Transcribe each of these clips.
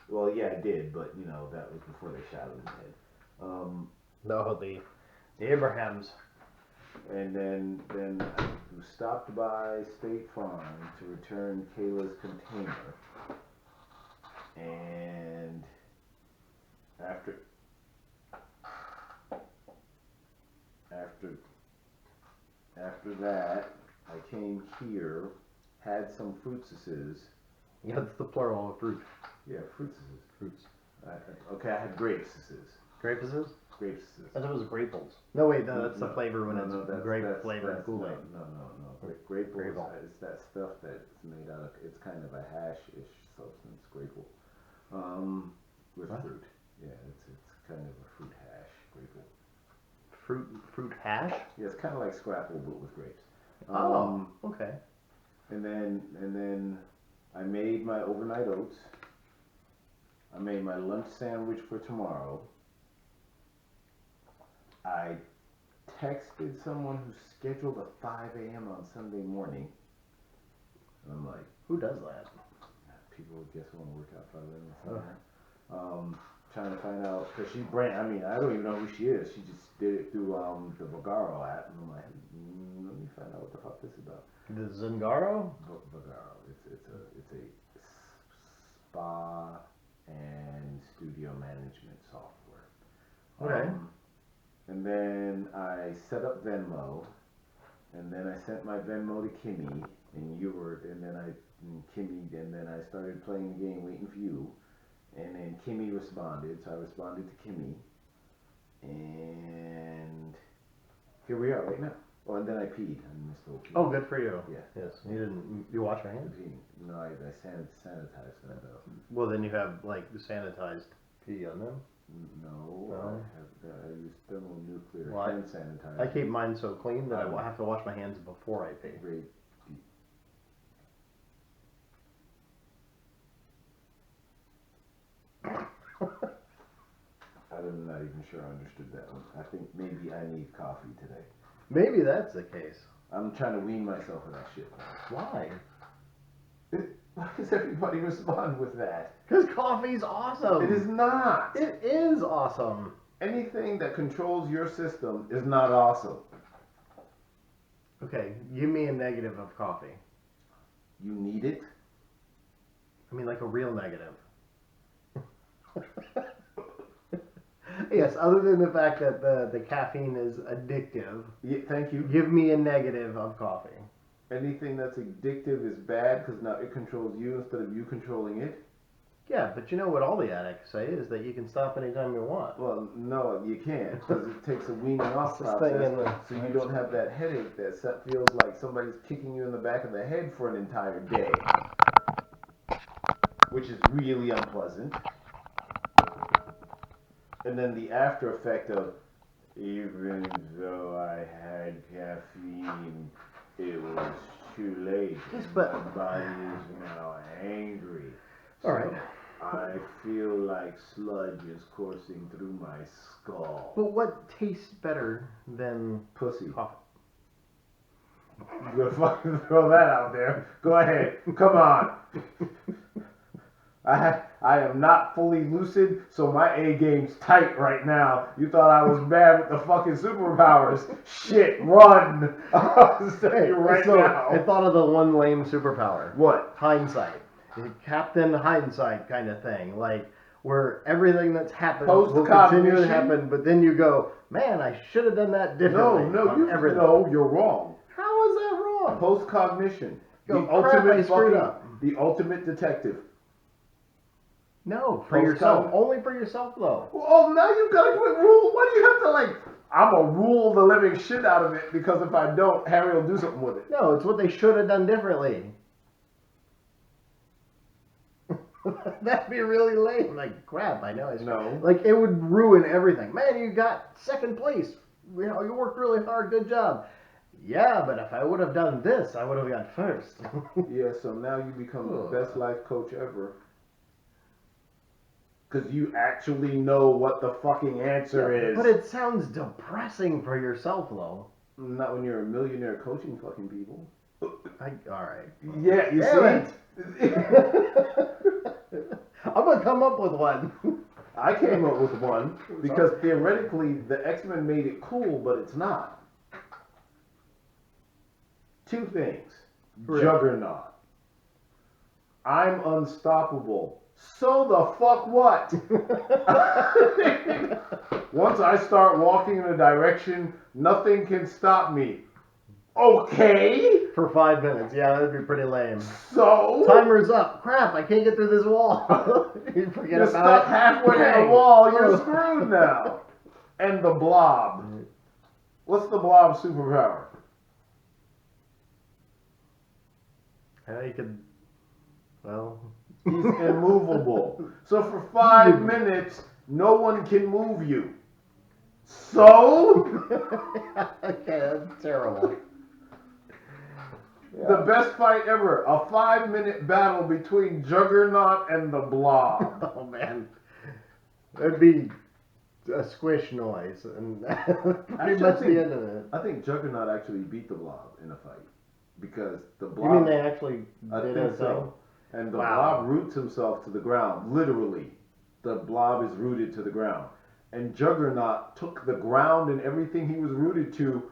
Well, yeah, I did, but you know that was before they shot him in the head. No, the Abrahams. And then I stopped by State Farm to return Kayla's container, and after after after that, I came here, had some fruitses. Yeah, that's the plural of fruit. Yeah, fruitses. Fruits. Okay, I had grapeses. Grapeses? Grapeses. I thought it was graples. No, wait, no, that's No, the flavor when no, it's no, grape flavored Kool-Aid. No. Grapple Grapple. is that stuff that's made out of. It's kind of a hash-ish substance. Grapple, with What? fruit. Yeah, it's kind of a fruit hash. Grapple. Fruit hash? Yeah, it's kind of like scrapple but with grapes. Oh, okay. And then I made my overnight oats. I made my lunch sandwich for tomorrow. I texted someone who scheduled a 5 a.m. on Sunday morning. And I'm like, Who does that? people would guess want to work out 5 a.m. on Sunday morning. Trying to find out, because I mean, I don't even know who she is. She just did it through the Vagaro app. And I'm like, let me find out what the fuck this is about. The Zingaro? Vagaro. It's a spa and studio management software. Okay. And then I set up Venmo, and then I sent my Venmo to Kimmy, and Kimmy, and then I started playing the game, waiting for you, and then Kimmy responded, so I responded to Kimmy, and here we are right now. Oh, and then I peed. I missed the whole pee. Oh, good for you. Yeah. Yes. You wash your hands? No, I sanitized them though. Well, then you have, like, sanitized pee on them. No, I use thermonuclear Well, hand sanitizer. I keep mine so clean that I have to wash my hands before I pee. Great. I'm not even sure I understood that one. I think maybe I need coffee today. Maybe that's the case. I'm trying to wean myself of that shit. Why? Why does everybody respond with that? Because coffee's awesome. It is not. It is awesome. Anything that controls your system is not awesome. Okay, give me a negative of coffee. You need it. I mean, like a real negative. Yes, other than the fact that the caffeine is addictive. Yeah, thank you. Give me a negative of coffee. Anything that's addictive is bad because now it controls you instead of you controlling it. Yeah, but you know what all the addicts say is that you can stop anytime you want. Well, no, you can't because it takes a weaning off This thing process, in the- so you don't have that headache that feels like somebody's kicking you in the back of the head for an entire day, which is really unpleasant. And then the after effect of, even though I had caffeine, it was too late. Yes, And but- my body is now angry. All right. I feel like sludge is coursing through my skull. But what tastes better than Pussy. coffee? You gonna fucking throw that out there? Go ahead. Come on. I am not fully lucid, so my A game's tight right now. You thought I was bad with the fucking superpowers. Shit, run. I'm telling you right so now. I thought of the one lame superpower. What? Hindsight. Captain Hindsight kind of thing. Like, where everything that's happened will continue to happen, but then you go, man, I should have done that differently. No, you're wrong. How is that wrong? Post-cognition. I screwed up. The ultimate detective. No, for yourself. Only for yourself, though. Oh, now you've got to quit rule. Why do you have to, like, I'm going to rule the living shit out of it because if I don't, Harry will do something with it. No, it's what they should have done differently. That'd be really lame. Like, crap, I know. No. Like, it would ruin everything. Man, you got second place. You know, you worked really hard. Good job. Yeah, but if I would have done this, I would have got first. Yeah, so now you become the best life coach ever. Because you actually know what the fucking answer is. But it sounds depressing for yourself, though. Not when you're a millionaire coaching fucking people. Alright. Yeah, you Damn see? I'm gonna come up with one. I came up with one because theoretically the X-Men made it cool, but it's not. Two things. Really? Juggernaut. I'm unstoppable. So the fuck what? Once I start walking in a direction, nothing can stop me. Okay. For 5 minutes. Yeah, that'd be pretty lame. So? Timer's up. Crap, I can't get through this wall. You forget You're about stuck it. halfway in the wall. You're screwed now. And the Blob. What's the Blob's superpower? Yeah, you could. Well. He's immovable. So for 5 minutes, no one can move you. So? Okay, that's terrible. The best fight ever. A 5-minute battle between Juggernaut and the Blob. Oh man. It'd be a squish noise, and pretty much the end of it. I think Juggernaut actually beat the Blob in a fight. Because the Blob... You mean they actually I did think a so. thing? And the Wow. Blob roots himself to the ground. Literally. The Blob is rooted to the ground. And Juggernaut took the ground and everything he was rooted to.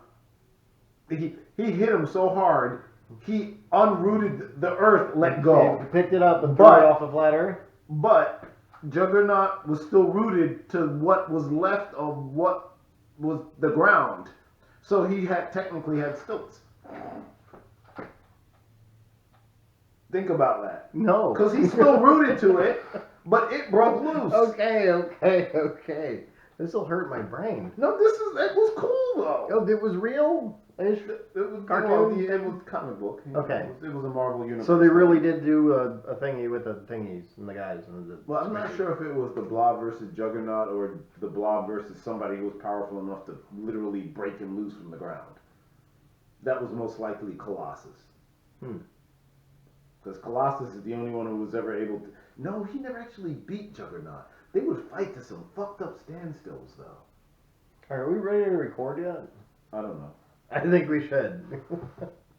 He hit him so hard, he unrooted the earth, let go. He picked it up and threw it off the flat earth? But Juggernaut was still rooted to what was left of what was the ground. So he technically had stilts. Think about that. No. Because he's still rooted to it, but it broke loose. Okay. This'll hurt my brain. No, it was cool though. Oh, it was real? It was Cartoon? well, it was comic book. Okay. It was a Marvel universe. So they really did do a thingy with the thingies and the guys and the. Well, I'm not sure if it was the Blob versus Juggernaut or the Blob versus somebody who was powerful enough to literally break him loose from the ground. That was most likely Colossus. Because Colossus is the only one who was ever able to... No, he never actually beat Juggernaut. They would fight to some fucked up standstills, though. Are we ready to record yet? I don't know. I think we should.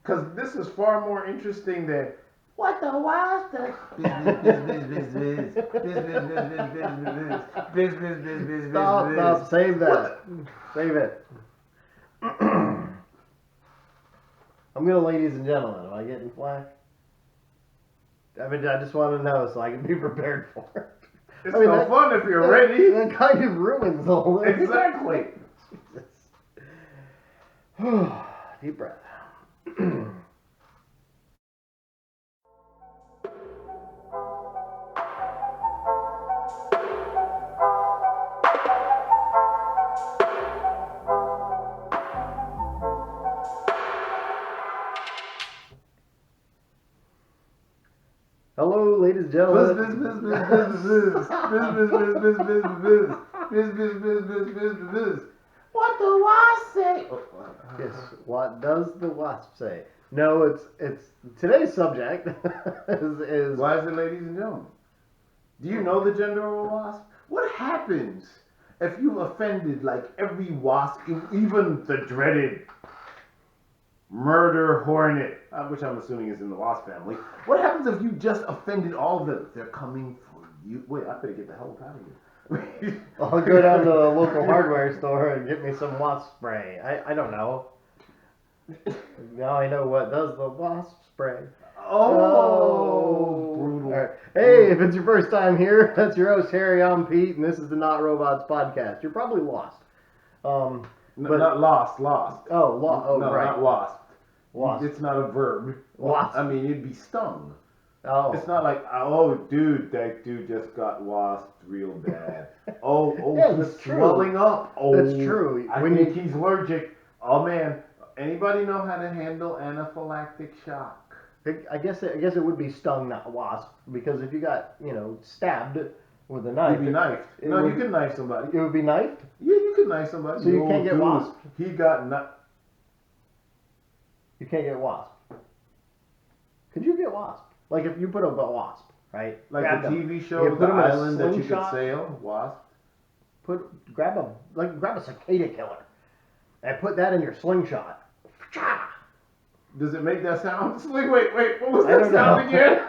Because this is far more interesting than... What the Wasp does? Stop. Save that. Save it. I'm gonna, ladies and gentlemen, am I getting flack? I mean, I just want to know so I can be prepared for it. It's no fun if you're ready. That kind of ruins the whole thing. Exactly. Jesus. Deep breath. Hello, ladies and gentlemen. What the Wasp say? Yes. What does the Wasp say? No, it's today's subject is Why is it, ladies and gentlemen? Do you know the gender of a wasp? What happens if you've offended like every wasp, even the dreaded murder hornet, which I'm assuming is in the wasp family? What happens if you just offended all of them? They're coming for you. Wait, I better get the hell out of here. I'll go down to the local hardware store and get me some wasp spray. I don't know. Now I know what does the wasp spray. Oh, brutal. All right. Hey, if it's your first time here, that's your host Harry. I'm Pete, and this is the Not Robots podcast. You're probably lost. But not lost. Oh, no, right. not wasp. Wasp. It's not a verb. Wasp. I mean, it'd be stung. Oh. It's not like, oh, dude, that dude just got wasped real bad. Oh, Yeah, he's that's true. swelling up. Oh, That's true. I When think he's allergic. Oh man, anybody know how to handle anaphylactic shock? I guess it would be stung, not wasp, because if you got stabbed with a knife, You'd be knifed. No, you could knife somebody. It would be knifed. Yeah, you could knife somebody. So you can't get wasp. He got You can't get wasp. Could you get wasp? Like if you put a wasp, right? like grab the them. TV show, You The put them in a Island that you could slingshot. sail. Wasp. Grab a cicada killer, and put that in your slingshot. Does it make that sound? It's like, wait, what was that sound again?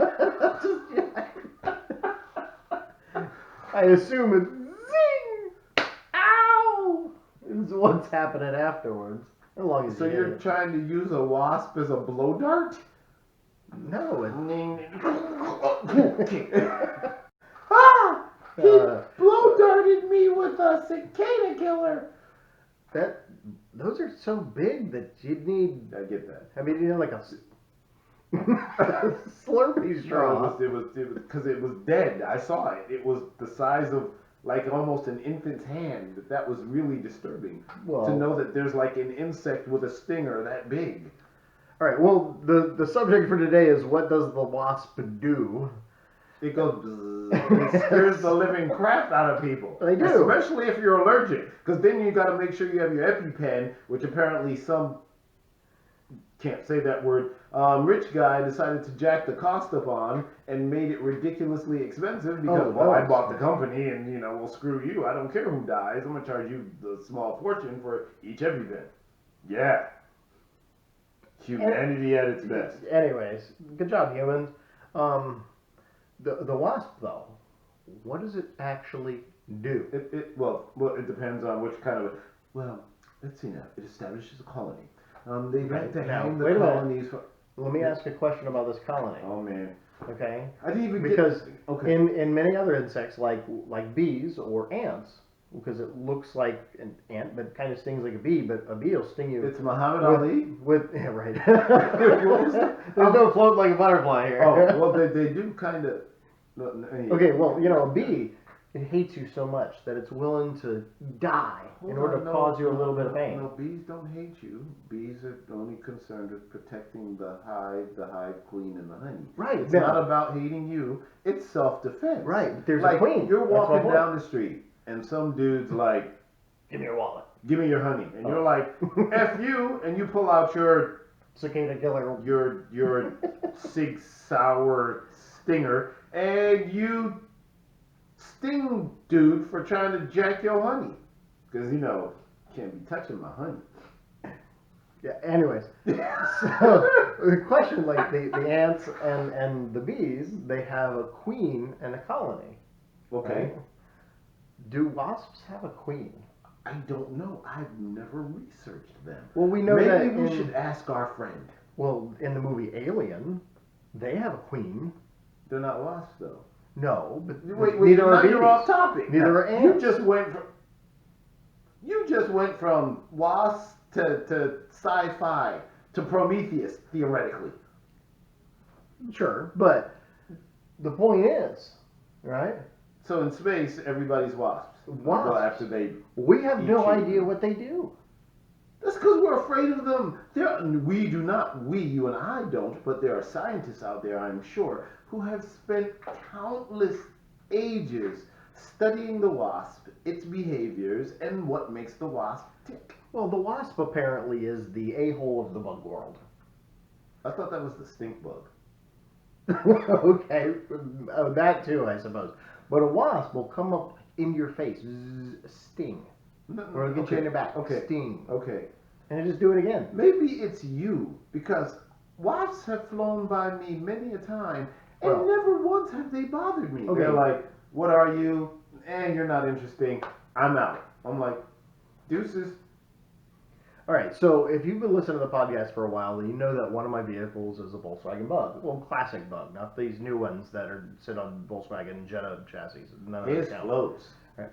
I assume it's zing, ow, is what's happening afterwards. As long as So you're trying to use a wasp as a blow dart? No, He blow darted me with a cicada killer. Those are so big that you'd need. I get that. I mean, you know, like a Slurpee straw. No, it was because it was dead. I saw it. It was the size of like almost an infant's hand. That was really disturbing to know that there's like an insect with a stinger that big. All right. Well, the subject for today is what does the wasp do? It goes bzzz. It scares the living crap out of people. They do. Especially if you're allergic. Because then you got to make sure you have your EpiPen, which apparently some, can't say that word, rich guy decided to jack the cost up on and made it ridiculously expensive because, I bought the company and, you know, well, screw you. I don't care who dies. I'm going to charge you the small fortune for each EpiPen. Yeah. Humanity at its best. Anyways, good job, humans. The wasp, though, what does it actually do? Well, it depends on which kind of. Well, let's see now. It establishes a colony. They like to hang the colonies. Let me ask a question about this colony. Oh man. Okay. I didn't even because in many other insects like bees or ants, because it looks like an ant but kind of stings like a bee, but a bee will sting you. It's Muhammad Ali. Yeah, right. There's no float like a butterfly here. Oh well, they do kind of. Okay, well, you know, a bee, it hates you so much that it's willing to die in order to cause you a little bit of pain. No, bees don't hate you. Bees are only concerned with protecting the hive queen, and the honey. Right. It's not about hating you. It's self-defense. Right. There's a queen. You're walking down the street, and some dude's like, "Give me your wallet. Give me your honey," and you're like, "F you," and you pull out your cicada killer, your Sig Sauer stinger. And you sting dude for trying to jack your honey. Because, you know, can't be touching my honey. Yeah, anyways. So, the question, like, the ants and the bees, they have a queen and a colony. Okay. Right? Do wasps have a queen? I don't know. I've never researched them. Well, we know Maybe we should ask our friend. Well, in the movie Alien, they have a queen. They're not wasps, though. No, but wait, neither are bees. You're off topic. Neither are ants. You just went from wasps to sci-fi to Prometheus, theoretically. Sure, but the point is, right? So in space, everybody's wasps. Wasps. Well, after they. We have no idea what they do. That's because we're afraid of them. We do not. We, you and I don't. But there are scientists out there, I'm sure, who have spent countless ages studying the wasp, its behaviors, and what makes the wasp tick. Well, the wasp apparently is the a-hole of the bug world. I thought that was the stink bug. Okay, that too, I suppose. But a wasp will come up in your face, sting. Or it'll get you in your back, sting. Okay. And just do it again. Maybe it's you, because wasps have flown by me many a time, and never once have they bothered me. Okay. They're like, "What are you? You're not interesting. I'm out." I'm like, deuces. All right, so if you've been listening to the podcast for a while, then you know that one of my vehicles is a Volkswagen Bug. Well, classic Bug, not these new ones that sit on Volkswagen Jetta chassis. None of those floats. Right.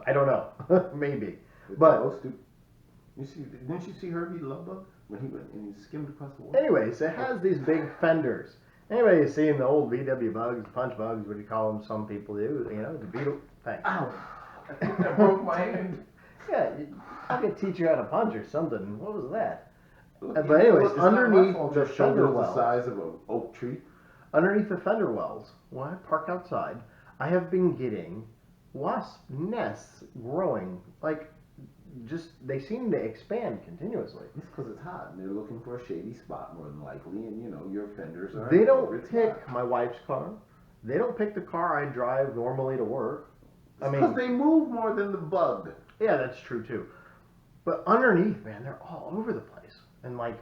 I don't know. Maybe. It's but didn't you see Herbie Love Bug when he went and he skimmed across the water? Anyways, it has these big fenders. Anybody seen the old VW bugs, punch bugs, what do you call them? Some people do. You know, the Beetle. Thanks. Ow! I think I broke my hand. Yeah, I could teach you how to punch or something. What was that? Look, but anyways, underneath the fender wells, the size of an oak tree. Underneath the fender wells, when I park outside, I have been getting wasp nests growing. Like, they seem to expand continuously. It's because it's hot and they're looking for a shady spot more than likely, and you know your fenders are. They don't pick my wife's car. They don't pick the car I drive normally to work. Because they move more than the bug. Yeah, that's true too. But underneath, man, they're all over the place. And like,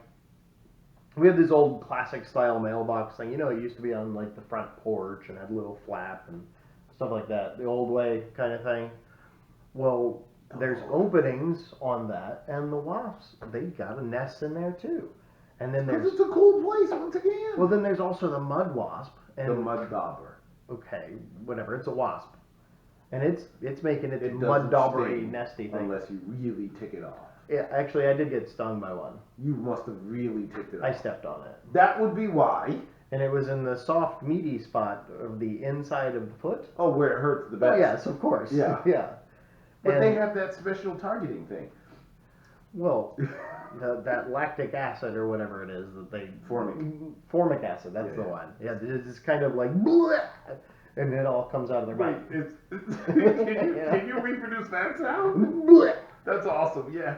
We had this old classic style mailbox thing. You know, it used to be on like the front porch and had a little flap and stuff like that. The old way kind of thing. Well, there's Oh. openings on that, and the wasps, they got a nest in there too. And then Because there's, it's a cool place once again. well, then there's also the mud wasp. And The mud dauber. okay, whatever, it's a wasp. And it's making its It mud doesn't daubery sting nesty thing. unless you really tick it off. Yeah, actually, I did get stung by one. You must have really ticked it I off. stepped on it. That would be why. And it was in the soft, meaty spot of the inside of the foot. Oh, where it hurts the Oh, best. yes, of course. Yeah. Yeah. But And- they have that special targeting thing. Well, that lactic acid or whatever it is that they formic acid. That's the Yeah. one. Yeah, it's just kind of like, bleh, and it all comes out of their Wait, mouth. can you reproduce that sound? Bleh. That's awesome. Yeah.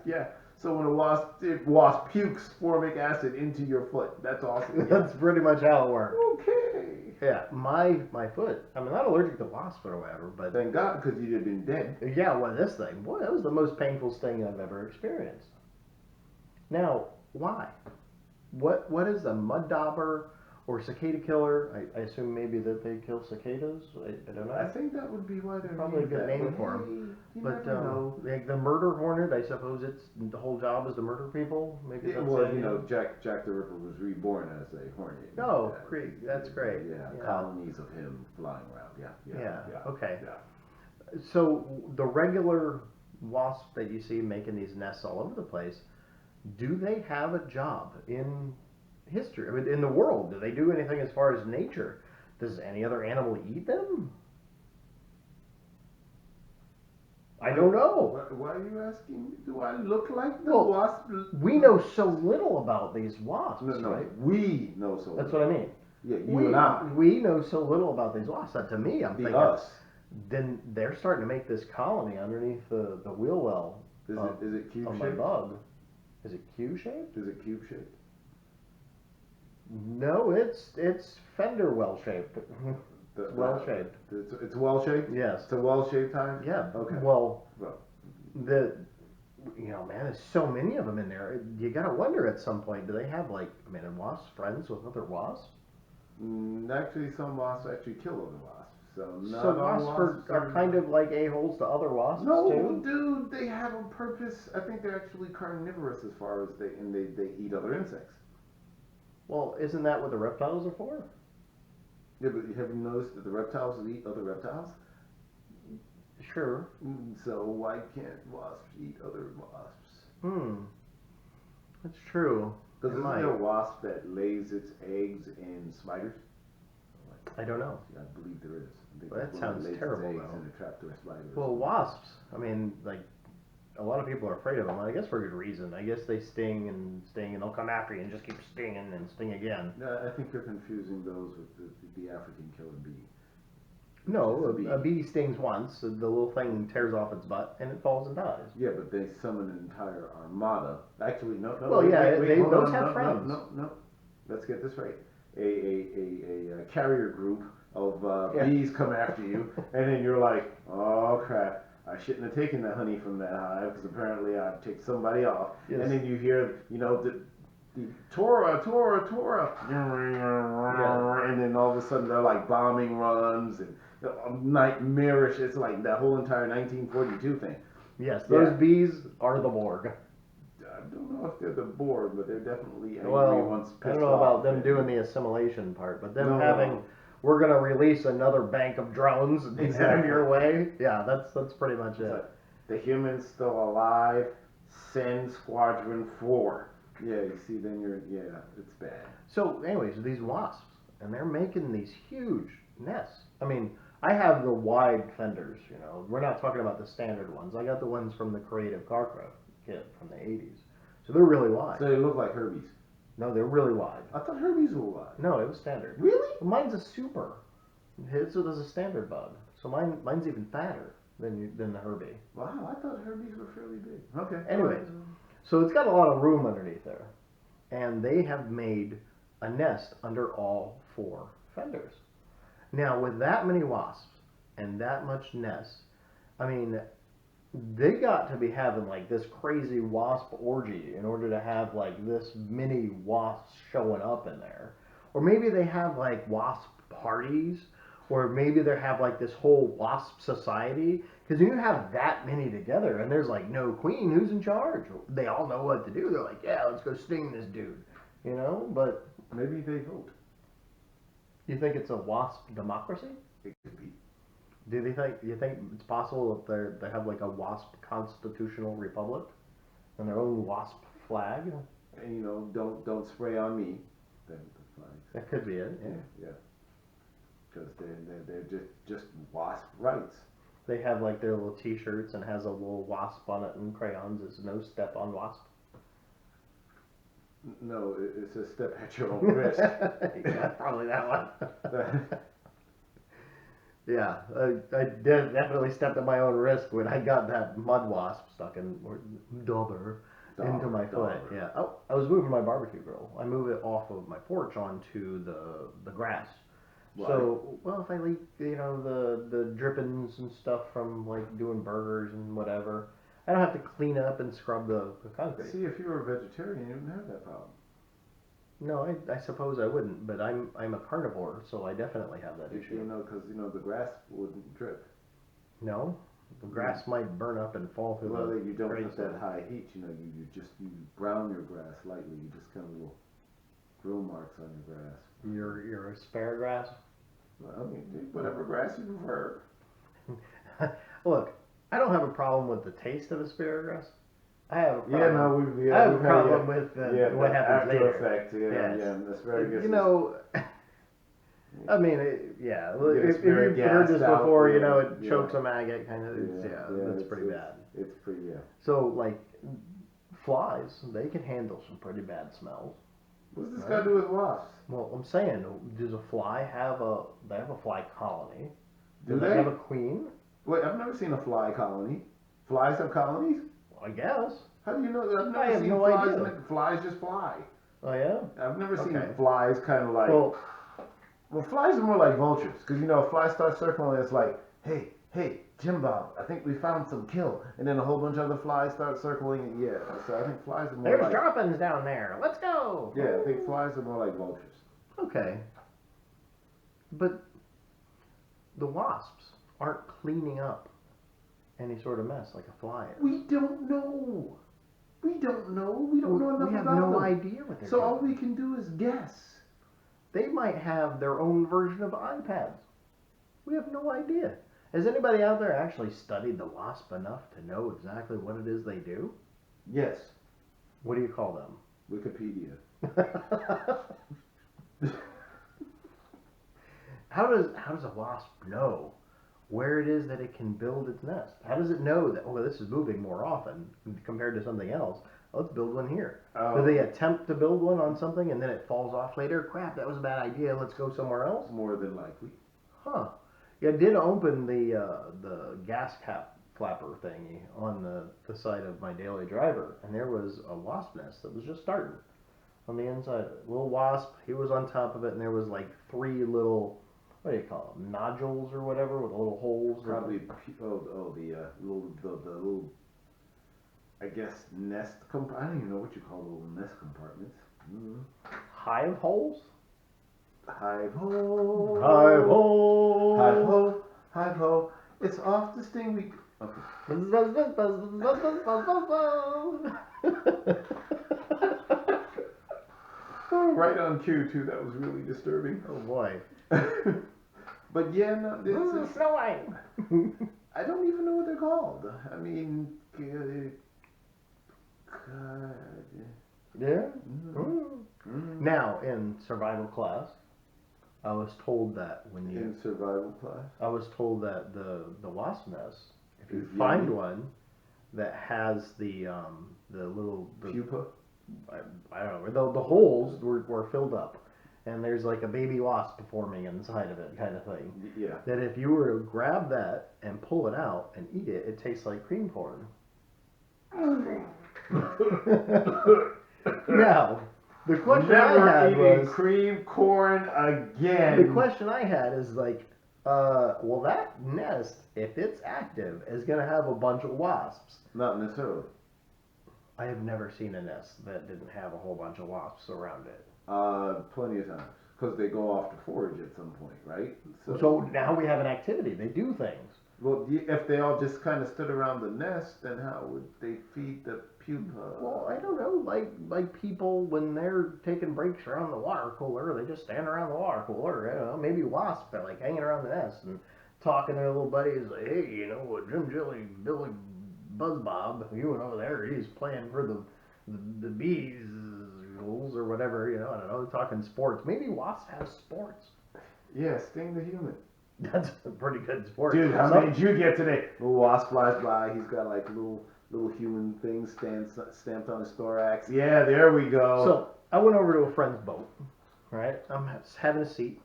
Yes. So when a wasp pukes formic acid into your foot, that's awesome. Yeah. That's pretty much how it works. Okay. Yeah, my foot. I'm not allergic to wasps or whatever, but Thank God, because you'd have been dead. yeah, well, this thing, boy, that was the most painful sting I've ever experienced. Now, why? What is a mud dauber or cicada killer? I assume maybe that they kill cicadas. I don't know. I think that would be why they're Probably a named good that, name but for 'em. hey, you But never know. like the murder hornet, I suppose it's the whole job is to murder people. Maybe Yeah, that's well, the you know, idea. Jack the Ripper was reborn as a hornet. Oh, great. That's great. Yeah, Yeah. colonies of him flying around. Yeah. Okay. Yeah. So the regular wasp that you see making these nests all over the place, do they have a job in history? I mean, in the world, do they do anything as far as nature? Does any other animal eat them? I don't know. Why are you asking? Do I look like the Well, wasp? We know so little about these wasps, No, right? we know so. That's little. what I mean. Yeah, you and I. We know so little about these wasps that to me, I'm The thinking, us. then they're starting to make this colony underneath the wheel well Is it cube of my shaped? bug. Is it Q-shaped? Is it cube shaped? No, it's fender well shaped. It's well shaped. It's well shaped. Yes. It's a well shaped time. Yeah. Okay. Well, Well. man, there's so many of them in there. You gotta wonder at some point, do they have like, are wasps friends with other wasps? Actually, some wasps actually kill other wasps. So not So all wasps are kind of like a-holes to other wasps No, too? dude, they have a purpose. I think they're actually carnivorous as far as they eat other insects. Well, isn't that what the reptiles are for? Yeah, but have you noticed that the reptiles eat other reptiles? Sure. So why can't wasps eat other wasps? That's true. Because It isn't might. there a wasp that lays its eggs in spiders? I don't know. I believe there is. I think Well, that there's one sounds lays its terrible, eggs though. in a trapdoor spider. Well, wasps, like, a lot of people are afraid of them. I guess for good reason. I guess they sting and they'll come after you and just keep stinging and sting again. No, I think you're confusing those with the African killer bee. No, It's a bee. a bee stings once, the little thing tears off its butt, and it falls and dies. Yeah, but they summon an entire armada. Actually, no. Well, wait, yeah, wait, hold those on, have friends. No. Let's get this right. A carrier group of Yeah. bees come after you, and then you're like, oh crap. I shouldn't have taken the honey from that hive because apparently I ticked somebody off. Yes. And then you hear, the Tora, and then all of a sudden they're like bombing runs and nightmarish. It's like that whole entire 1942 thing. Yes, those Yeah. bees are the Borg. I don't know if they're the board, but they're definitely angry Well, once I pissed don't know about off. them doing the assimilation part, but them No. having, we're going to release another bank of drones and send them Exactly. your way. Yeah, that's pretty much It's it. like, the human's still alive. Send Squadron 4. Yeah, you see, then it's bad. So, anyways, these wasps, and they're making these huge nests. I mean, I have the wide fenders, We're not talking about the standard ones. I got the ones from the Creative Carcraft kit from the 80s. So they're really wide. So they look like Herbies. No, they're really wide. I thought Herbies were wide. No, it was standard. Really? Mine's a super. His was a standard bug. So mine's even fatter than the Herbie. Wow, I thought Herbies were fairly big. Okay. Anyways, so it's got a lot of room underneath there. And they have made a nest under all 4 fenders. Now, with that many wasps and that much nest, I mean, they got to be having like this crazy wasp orgy in order to have like this many wasps showing up in there. Or maybe they have like wasp parties, or maybe they have like this whole wasp society. Because you have that many together and there's like no queen, who's in charge? They all know what to do. They're like, yeah, let's go sting this dude. You know, but Maybe they vote. you think it's a wasp democracy? It could be. Do you think it's possible that they have like a wasp constitutional republic and their own wasp flag? And don't spray on me. The flags. That could be it. Yeah. Yeah. Because they're just wasp rights. They have like their little T-shirts and has a little wasp on it in crayons. It's no step on wasp. No, it's a step at your own risk. Yeah, probably that one. Yeah, I definitely stepped at my own risk when I got that mud wasp stuck in dauber into my foot. Yeah. Oh, I was moving my barbecue grill. I move it off of my porch onto the grass. Why? So, well, if I leak, the drippings and stuff from like doing burgers and whatever, I don't have to clean up and scrub the concrete. See, if you were a vegetarian, you wouldn't have that problem. No, I suppose I wouldn't, but I'm a carnivore, so I definitely have that issue. Because the grass wouldn't drip. No, the grass might burn up and fall through Well, the you don't grates. put that high heat. You brown your grass lightly. You just kind of little grill marks on your grass. Your asparagus. Well, whatever grass you prefer. Look, I don't have a problem with the taste of asparagus. I have a problem. Yeah, no, we've I have a had, problem with what happens after later. effect. Yeah, Yes. yeah, asparagus. I mean, yeah. If you've very heard this gassed out, before, yeah, it chokes a maggot, kind of. It's pretty bad. It's pretty, yeah. So, like, flies, they can handle some pretty bad smells. What's this got to do with wasps? Well, I'm saying, does a fly have they have a fly colony? Do they they? have a queen? Wait, I've never seen a fly colony. Flies have colonies? Well, I guess. How do you know that? I've I never have seen no flies. idea. Flies just fly. Oh, yeah? I've never seen Okay. flies kind of like. Well, flies are more like vultures, because a fly starts circling, it's like, hey, Jim Bob, I think we found some kill, and then a whole bunch of other flies start circling, and yeah, so I think flies are more There's like. droppings down there. Let's go. Yeah, I think flies are more like vultures. Okay. But the wasps aren't cleaning up any sort of mess like a fly is. We don't know. We don't know enough We have about no them. idea what they're So doing. all we can do is guess. They might have their own version of iPads. We have no idea. Has anybody out there actually studied the wasp enough to know exactly what it is they do? Yes, What do you call them? Wikipedia. How does a wasp know where it is that it can build its nest? How does it know that, this is moving more often compared to something else? Let's build one here. Do they attempt to build one on something and then it falls off later? Crap, that was a bad idea. Let's go somewhere else. More than likely. Huh. Yeah, I did open the gas cap flapper thingy on the side of my daily driver, and there was a wasp nest that was just starting on the inside of it. Little wasp, he was on top of it, and there was like 3 little, what do you call them, nodules or whatever, with little holes. Probably the little, I guess, nest I don't even know what you call little nest compartments. Hive holes? Hive ho. Hive hole. Hive ho. Hive ho. It's off the sting week. Okay. Oh, right on cue too. That was really disturbing. Oh boy. But yeah, no, it's Snow White. I don't even know what they're called. I mean, Yeah. Now in survival class, I was told that in survival class. I was told that the wasp nest, if you Is find yummy. one that has the little Pupa. I don't know, the holes were filled up, and there's like a baby wasp forming inside of it, kind of thing. Yeah. That if you were to grab that and pull it out and eat it, it tastes like cream corn. Now, the question I Never had eating was cream corn again. the question I had is like, Well, that nest, if it's active, is going to have a bunch of wasps. Not necessarily. I have never seen a nest that didn't have a whole bunch of wasps around it. Plenty of times. Because they go off to forage at some point, right? So now we have an activity. They do things. Well, if they all just kind of stood around the nest, then how would they feed the pupa? Well, I don't know. Like people when they're taking breaks around the water cooler, they just stand around the water cooler. I don't know. Maybe wasps are like hanging around the nest and talking to their little buddies. Like, hey, you know, Jim Jilly, Billy, Buzz Bob, you went over there. He's playing for the bees or whatever. You know, I don't know. Talking sports. Maybe wasps have sports. Yeah, Sting the human. That's a pretty good sport. Dude, how many did you get today? A wasp flies by. He's got like little human things stamped on his thorax. Yeah, there we go. So I went over to a friend's boat. Right, I'm having a seat,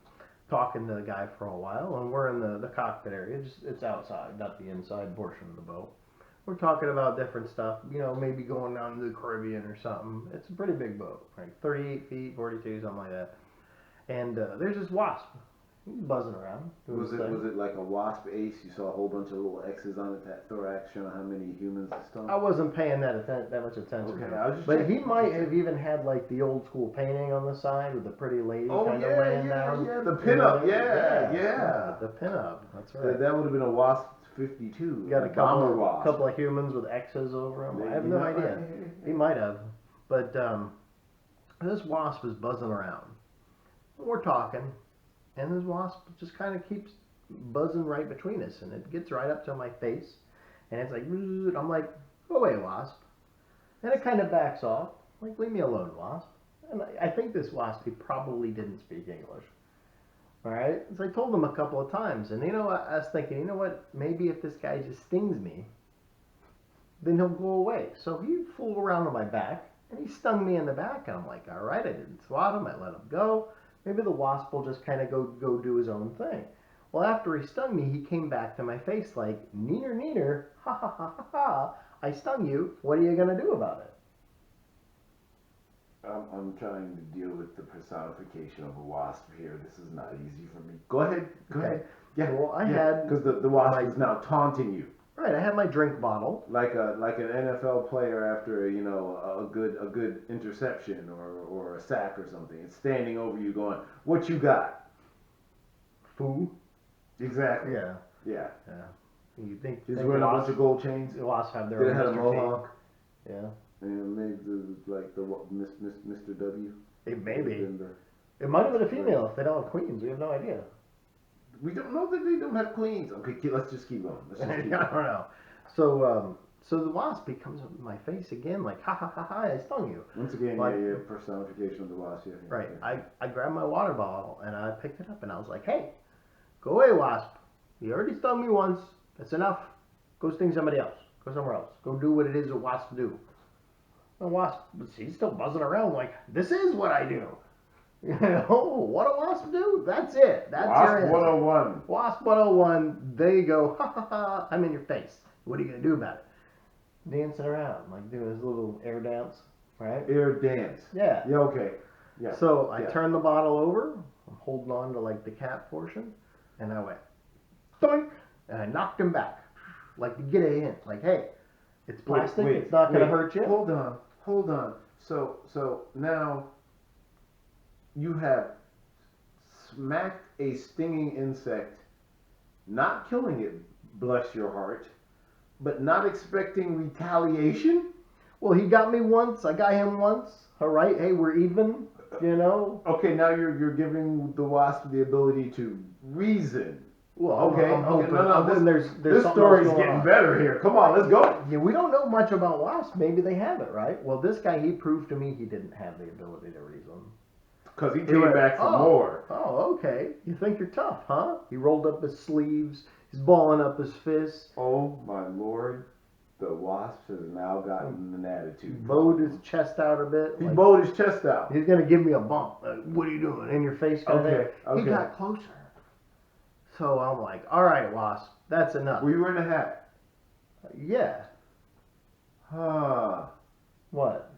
talking to the guy for a while, and we're in the cockpit area. It's outside, not the inside portion of the boat. We're talking about different stuff. You know, maybe going down to the Caribbean or something. It's a pretty big boat, right? 38 feet, 42, something like that. And there's this wasp. He's buzzing around. Was it like a wasp ace? You saw a whole bunch of little X's on it, that thorax, showing how many humans it stung? I wasn't paying that much attention. Okay, I was just but checking. he might have even had like the old school painting on the side with the pretty lady kind of laying down. Yeah, the pinup, the pinup. That's right. That would have been a Wasp 52. Got a Wasp. couple of humans with X's over them. I have no idea. He might have, but this wasp is buzzing around. We're talking. And this wasp just kind of keeps buzzing right between us, and it gets right up to my face, and it's like, I'm like, go away, wasp. And it kind of backs off, like, leave me alone, wasp. And I think this wasp, he probably didn't speak English. All right? So I told him a couple of times, and you know, I was thinking, you know what, maybe if this guy just stings me, then he'll go away. So he fooled around on my back, and he stung me in the back, and I'm like, all right, I didn't swat him, I let him go. Maybe the wasp will just kind of go do his own thing. Well, after he stung me, he came back to my face like, neener, neener, ha ha ha ha ha, I stung you, what are you going to do about it? I'm trying to deal with the personification of a wasp here. This is not easy for me. Go ahead. Yeah. Well, I had... Because the wasp is now taunting you. Right, I had my drink bottle. Like an NFL player after a good interception or a sack or something. It's standing over you going, "What you got?" Food. Exactly. Yeah. Yeah. You think He's wearing a bunch of gold chains. The wasps have their Did it own have a Mr. mohawk? King. Yeah. And maybe the Mr. W. It maybe. It might have been a female if they don't have queens. We have no idea. We don't know that they don't have queens. Okay, let's just keep going. I don't know. So the wasp, he comes up in my face again, like, ha ha ha ha, I stung you. Once again, like, yeah, personification of the wasp. Yeah, right. Yeah. I grabbed my water bottle and I picked it up and I was like, hey, go away, wasp. You already stung me once. That's enough. Go sting somebody else. Go somewhere else. Go do what it is that wasps do. The wasp, he's still buzzing around like, this is what I do. You know, what a wasp do? That's it. That's Wasp 101. Wasp 101. There you go. Ha ha ha. I'm in your face. What are you going to do about it? Dancing around, like doing his little air dance, right? Air dance. Yeah. Yeah, okay. Yeah. So I turned the bottle over. I'm holding on to like the cap portion. And I went, doink. And I knocked him back. Like to get a hint. Like, hey, it's plastic. It's not going to hurt you. Hold on. So now you have smacked a stinging insect, not killing it, bless your heart, but not expecting retaliation? Well, he got me once. I got him once. All right. Hey, we're even, you know. Okay, now you're giving the wasp the ability to reason. Well, okay. I'm hoping, there's this story's getting better here. Come on, let's go. Yeah, we don't know much about wasps. Maybe they have it, right? Well, this guy, he proved to me he didn't have the ability to reason. Because he came back for more. Oh, okay. You think you're tough, huh? He rolled up his sleeves. He's balling up his fists. Oh, my Lord. The wasp has now gotten an attitude. He bowed his chest out a bit. He bowed his chest out. He's going to give me a bump. What are you doing? In your face kind of thing. He got closer. So I'm like, all right, wasp. That's enough. Were you wearing a hat? Yeah. Huh. What?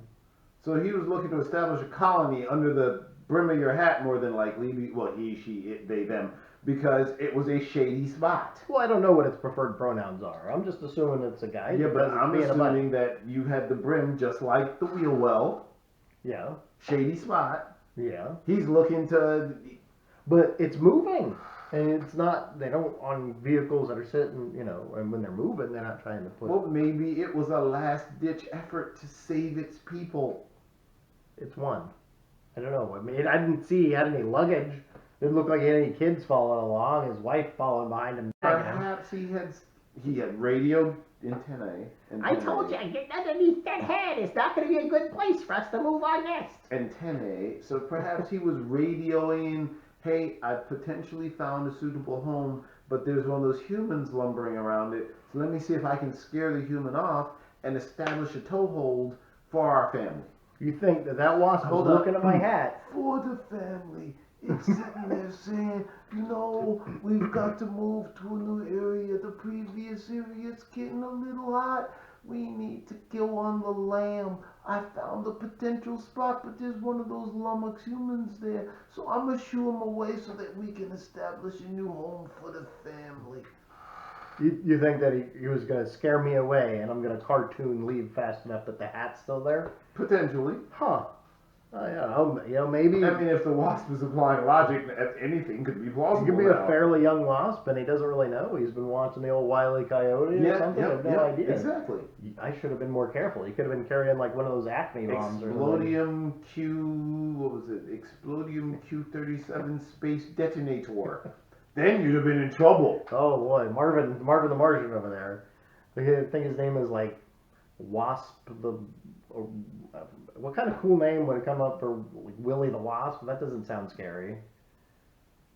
So he was looking to establish a colony under the brim of your hat more than likely. Well, he, she, it, they, them. because it was a shady spot. Well, I don't know what its preferred pronouns are. I'm just assuming it's a guy. Yeah, but because it's I'm being a butt. assuming that you had the brim just like the wheel well. Yeah, Shady spot. yeah. He's looking to. But it's moving. And it's not, they don't, on vehicles that are sitting, and when they're moving, they're not trying to put. Well, maybe it was a last ditch effort to save its people. It's one. I don't know. I mean, I didn't see he had any luggage. Didn't look like he had any kids following along. His wife following behind him. Perhaps he had radio antennae. I told you, get underneath that head. It's not going to be a good place for us to move our nest. Antennae. So perhaps he was radioing, hey, I've potentially found a suitable home, but there's one of those humans lumbering around it. So let me see if I can scare the human off and establish a toehold for our family. You think that wasp was Hold up. looking at my hat? For the family. It's sitting there saying, we've got to move to a new area. The previous area is getting a little hot. We need to kill on the lamb. I found a potential spot, but there's one of those lummox humans there. So I'm going to shoo him away so that we can establish a new home for the family. You think that he was going to scare me away and I'm going to cartoon leave fast enough that the hat's still there? Potentially. Huh. Maybe. I mean, if the wasp is applying logic, anything could be plausible. He could be now. a fairly young wasp and he doesn't really know. He's been watching the old Wile E. Coyote or something. I have no idea. Exactly. I should have been more careful. He could have been carrying like one of those Acme bombs or something. Explodium Q-37 space detonator. Then you'd have been in trouble. Oh boy, Marvin the Martian over there. I think his name is like Wasp what kind of cool name would come up for like Willie the Wasp? That doesn't sound scary.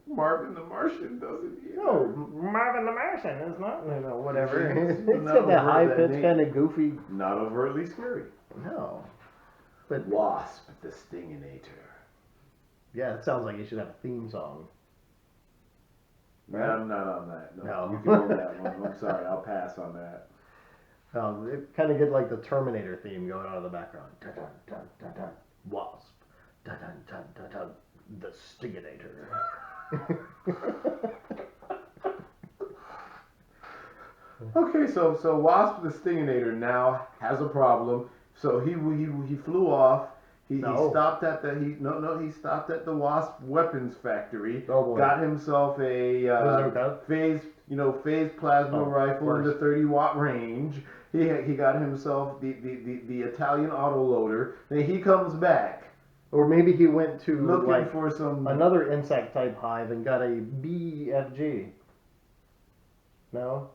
Marvin the Martian doesn't either. No, Marvin the Martian is not, whatever. It's It's not got that over high that pitched name. kind of goofy. Not overtly scary. No. But Wasp the Stinginator. yeah, it sounds like you should have a theme song. I'm not on that. No. You can own that one. I'm sorry, I'll pass on that. It kind of get like the Terminator theme going on in the background. Dun, dun, dun, dun, dun. Wasp. Dun, dun, dun, dun, dun. The Stinginator. Okay, so Wasp the Stinginator now has a problem. So he flew off. He stopped at he stopped at the Wasp weapons factory. Oh boy. Got himself a phase plasma rifle in the 30-watt range. He got himself the Italian autoloader. Then he comes back. Or maybe he went to Looking for some another insect type hive and got a BFG. No?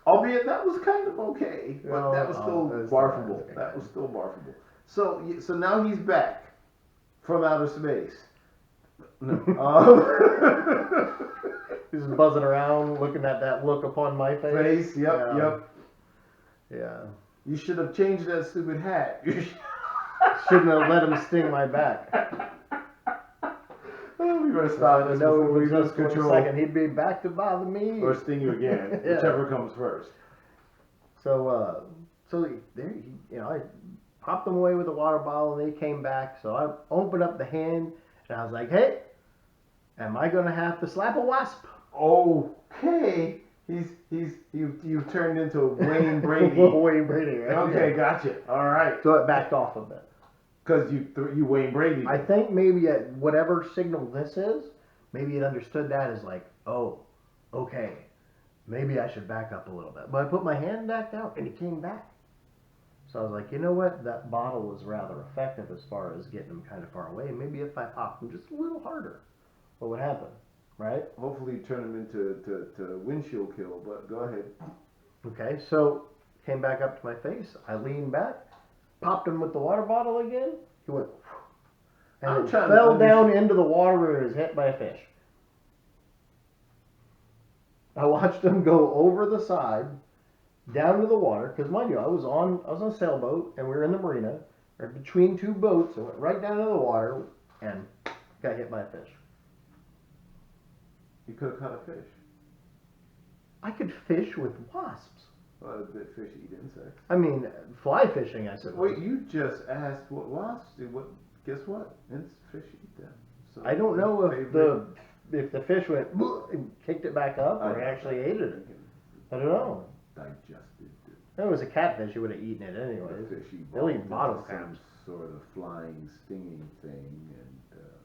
Albeit that was kind of okay, but that was still barfable. Okay. That was still barfable. So now he's back from outer space. No. He's buzzing around, looking at that look upon my face. Yep. Yeah. You should have changed that stupid hat. Shouldn't have let him sting my back. We better stop this before we lose For a control. second, he'd be back to bother me. Or sting you again, Yeah. whichever comes first. So there, I popped them away with the water bottle, and they came back. So I opened up the hand, and I was like, "Hey, am I gonna have to slap a wasp?" Okay. You've turned into Wayne Brady. Wayne Brady, right? Okay, Yeah. gotcha. All right. So it backed off a bit. Because you Wayne Brady. I think maybe at whatever signal this is, maybe it understood that as like, oh, okay, maybe I should back up a little bit. But I put my hand back out, and it came back. So I was like, you know what? That bottle was rather effective as far as getting him kind of far away. Maybe if I popped him just a little harder, what would happen? Right? Hopefully turn him into windshield kill, but go ahead. Okay, so came back up to my face. I leaned back, popped him with the water bottle again. He went, and it fell down into the water and was hit by a fish. I watched him go over the side, down to the water, because mind you, I was on a sailboat and we were in the marina, or between two boats, and went right down to the water and got hit by a fish. You could have caught a fish. I could fish with wasps. Well, the fish eat insects. I mean, fly fishing, I suppose. Wait, you just asked what wasps do. Guess what? Fish eat them. So I don't know favorite- if the fish went and kicked it back up or actually ate it. I don't know. Digested it. If it was a catfish, you would have eaten it anyways. The fish They'll eat evolved bottle into some crabs. sort of flying, stinging thing,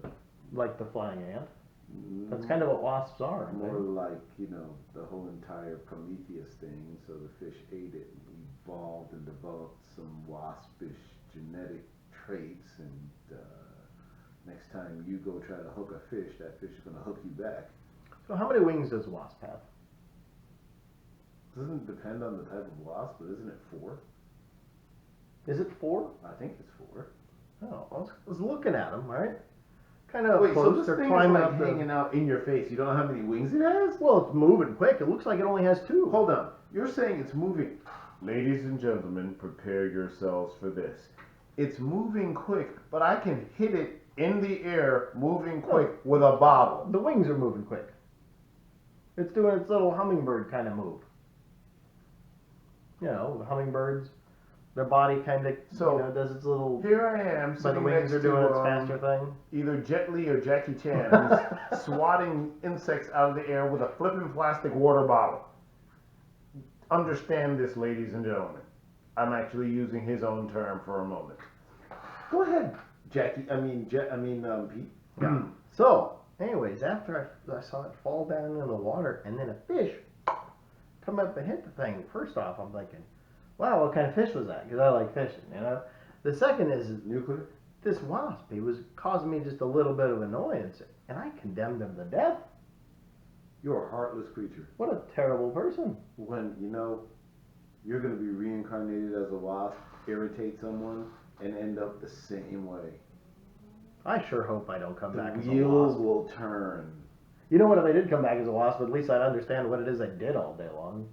and Like the flying ant. mm, That's kind of what wasps are. aren't more they? like, the whole entire Prometheus thing. So the fish ate it and evolved and developed some waspish genetic traits, and next time you go try to hook a fish, that fish is going to hook you back. So how many wings does a wasp have? Doesn't it depend on the type of wasp, but isn't it 4? Is it 4? I think it's 4. Oh, I was looking at them, right? Kind of Wait, so close. this They're thing is climbing like up the. hanging out in your face. You don't know how many wings it has? Well, it's moving quick. It looks like it only has 2. Hold on. You're saying it's moving. Ladies and gentlemen, prepare yourselves for this. It's moving quick, but I can hit it in the air, moving quick, with a bottle. The wings are moving quick. It's doing its little hummingbird kind of move. You know, the hummingbirds, their body kind of does its little. Here I am, But the sitting wings next are doing to its faster thing. either Jet Li or Jackie Chan, who's swatting insects out of the air with a flippin' plastic water bottle. Understand this, ladies and gentlemen. I'm actually using his own term for a moment. Go ahead, Pete. Yeah. So, anyways, after I saw it fall down in the water and then a fish come up and hit the thing, first off, I'm thinking, wow, what kind of fish was that? Because I like fishing, you know. The second is Nuclear? this wasp. He was causing me just a little bit of annoyance, and I condemned him to death. You're a heartless creature. What a terrible person. When, you're going to be reincarnated as a wasp, irritate someone, and end up the same way. I sure hope I don't come The back as a wheels wasp. will turn. You know what? If I did come back as a wasp, at least I'd understand what it is I did all day long.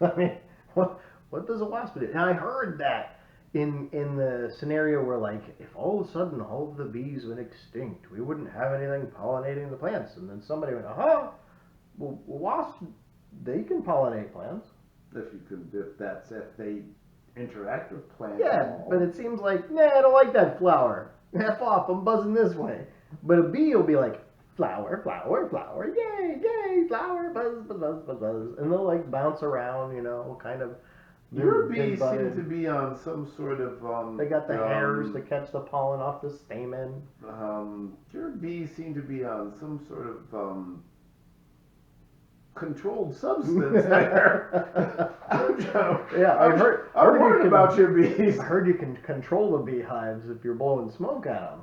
I mean, what does a wasp do? And I heard that in the scenario where, like, if all of a sudden all of the bees went extinct, we wouldn't have anything pollinating the plants. And then somebody went, well, wasps, they can pollinate plants. If they interact with plants. Yeah, at all. but it seems like, nah, I don't like that flower. F off, I'm buzzing this way. But a bee will be like, flower, flower, flower, yay, yay, flower, buzz, buzz, buzz, buzz, buzz. And they'll like bounce around, kind of. Your big bees butted. seem to be on some sort of. They got the hairs to catch the pollen off the stamen. Your bees seem to be on some sort of controlled substance there. Yeah, I'm worried about your bees. I heard you can control the beehives if you're blowing smoke at them.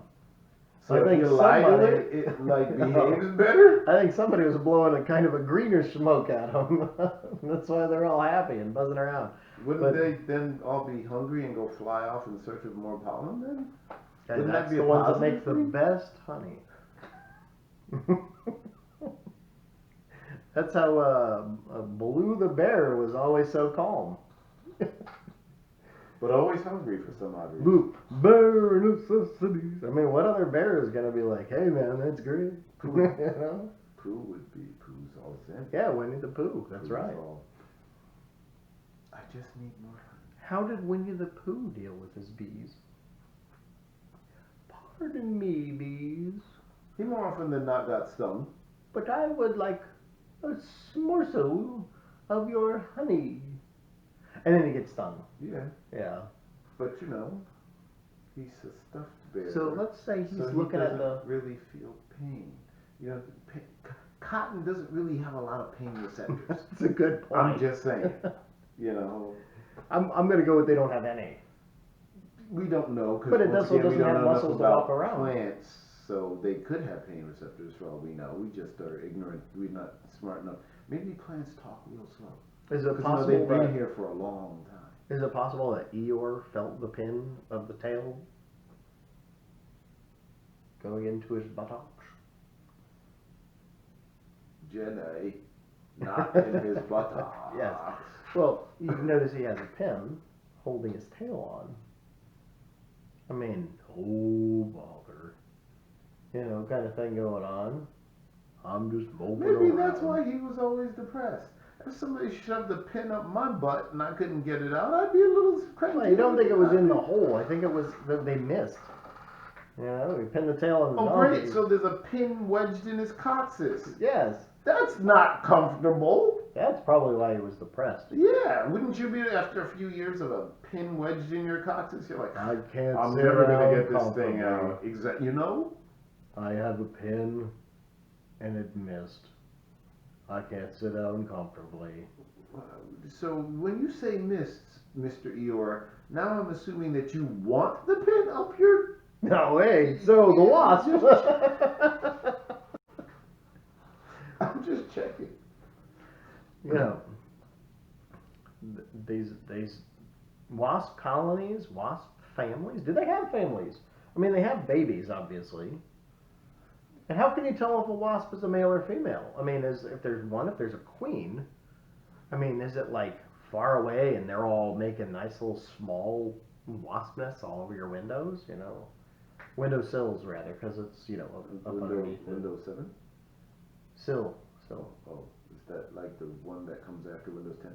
So I if think you lie to somebody- it like behaves better? I think somebody was blowing a kind of a greenish smoke at them. That's why they're all happy and buzzing around. Wouldn't they then all be hungry and go fly off in search of more pollen then? And Wouldn't that's that be the a ones that positive make the thing? best honey. That's how Blue the bear was always so calm. But always hungry for some odd reason. Blue bear necessities. I mean, what other bear is gonna be like, hey man, that's great. You know? Pooh would be Pooh's all zen. Yeah, Winnie the Pooh. That's Pooh's right. all, I just need more honey. How did Winnie the Pooh deal with his bees? Pardon me, bees, He more often than not got stung. but I would like a morsel of your honey. And then he gets stung. Yeah. Yeah. But he's a stuffed bear. So let's say he's so he looking at doesn't really feel pain. Cotton doesn't really have a lot of pain receptors. It's a good point. I'm just saying. I'm gonna go with they don't have any. We don't know because But it also doesn't have muscles to walk around. Plants, so they could have pain receptors for all we know. We just are ignorant. We're not smart enough. Maybe plants talk real slow. Is it Because possible they've been that here for a long time. is it possible that Eeyore felt the pin of the tail going into his buttocks? Jedi, not in his buttocks. Yes. Well, you notice he has a pin holding his tail on. I mean, oh bother, kind of thing going on. I'm just moping Maybe around. that's why he was always depressed. If somebody shoved a pin up my butt and I couldn't get it out, I'd be a little cranky. Well, you don't think it was in the hole. I think it was that they missed. You know, we pin the tail on the Oh, donkey. great. So there's a pin wedged in his coccyx. Yes. That's not comfortable. That's probably why he was depressed. Yeah, wouldn't you be after a few years of a pin wedged in your coccyx? You're like, I can't I'm sit never gonna down get this thing comfortably. out. Exactly. You know? I have a pin, and it missed. I can't sit down comfortably. So when you say missed, Mr. Eeyore, now I'm assuming that you want the pin up your. No way. So the wasp. I'm just checking. You know, these wasp colonies, wasp families. Do they have families? I mean, they have babies, obviously. And how can you tell if a wasp is a male or female? I mean, if there's a queen, I mean, is it like far away and they're all making nice little small wasp nests all over your windows? You know, windowsills rather, because it's up underneath it. Windows 7? Sill. Oh, is that like the one that comes after Windows 10?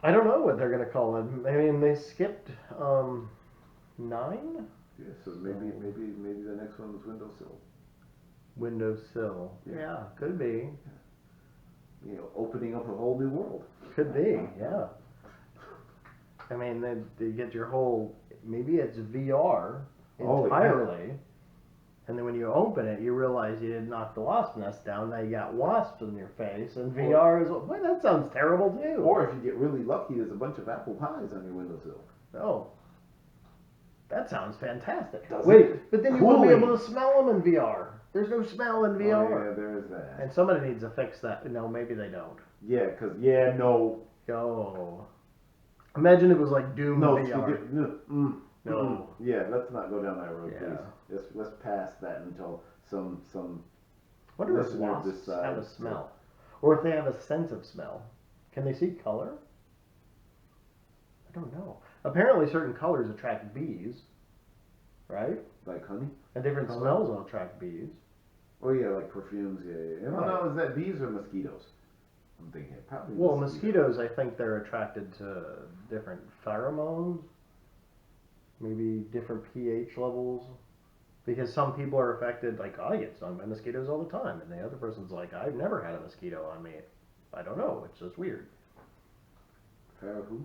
I don't know what they're gonna call it. I mean, they skipped 9. Yeah, so maybe the next one was Windowsill. Windowsill. Yeah, could be. You know, opening up a whole new world. Could be. Yeah. I mean, they get your whole. Maybe it's VR entirely. And then when you open it, you realize you didn't knock the wasp nest down. Now you got wasps in your face, and VR is. Boy, that sounds terrible too. Or if you get really lucky, there's a bunch of apple pies on your windowsill. Oh, that sounds fantastic. Doesn't Wait, it? but then you won't be able to smell them in VR. There's no smell in VR. Oh, yeah, there is that. And somebody needs to fix that. No, maybe they don't. Yeah, no. Oh. Imagine it was like Doom No, VR. No. Yeah, let's not go down that road, Yeah. please. Let's pass that until some What if listener wasps decides have a to- smell? Or if they have a sense of smell. Can they see color? I don't know. Apparently certain colors attract bees, right? like honey. And different Color? smells will attract bees. Oh yeah, like perfumes. Yeah. Right. No, is that bees or mosquitoes? I'm thinking probably. Well, mosquitoes, I think they're attracted to different pheromones, maybe different pH levels. Because some people are affected, like, I get stung by mosquitoes all the time, and the other person's like, I've never had a mosquito on me. I don't know, it's just weird. Who?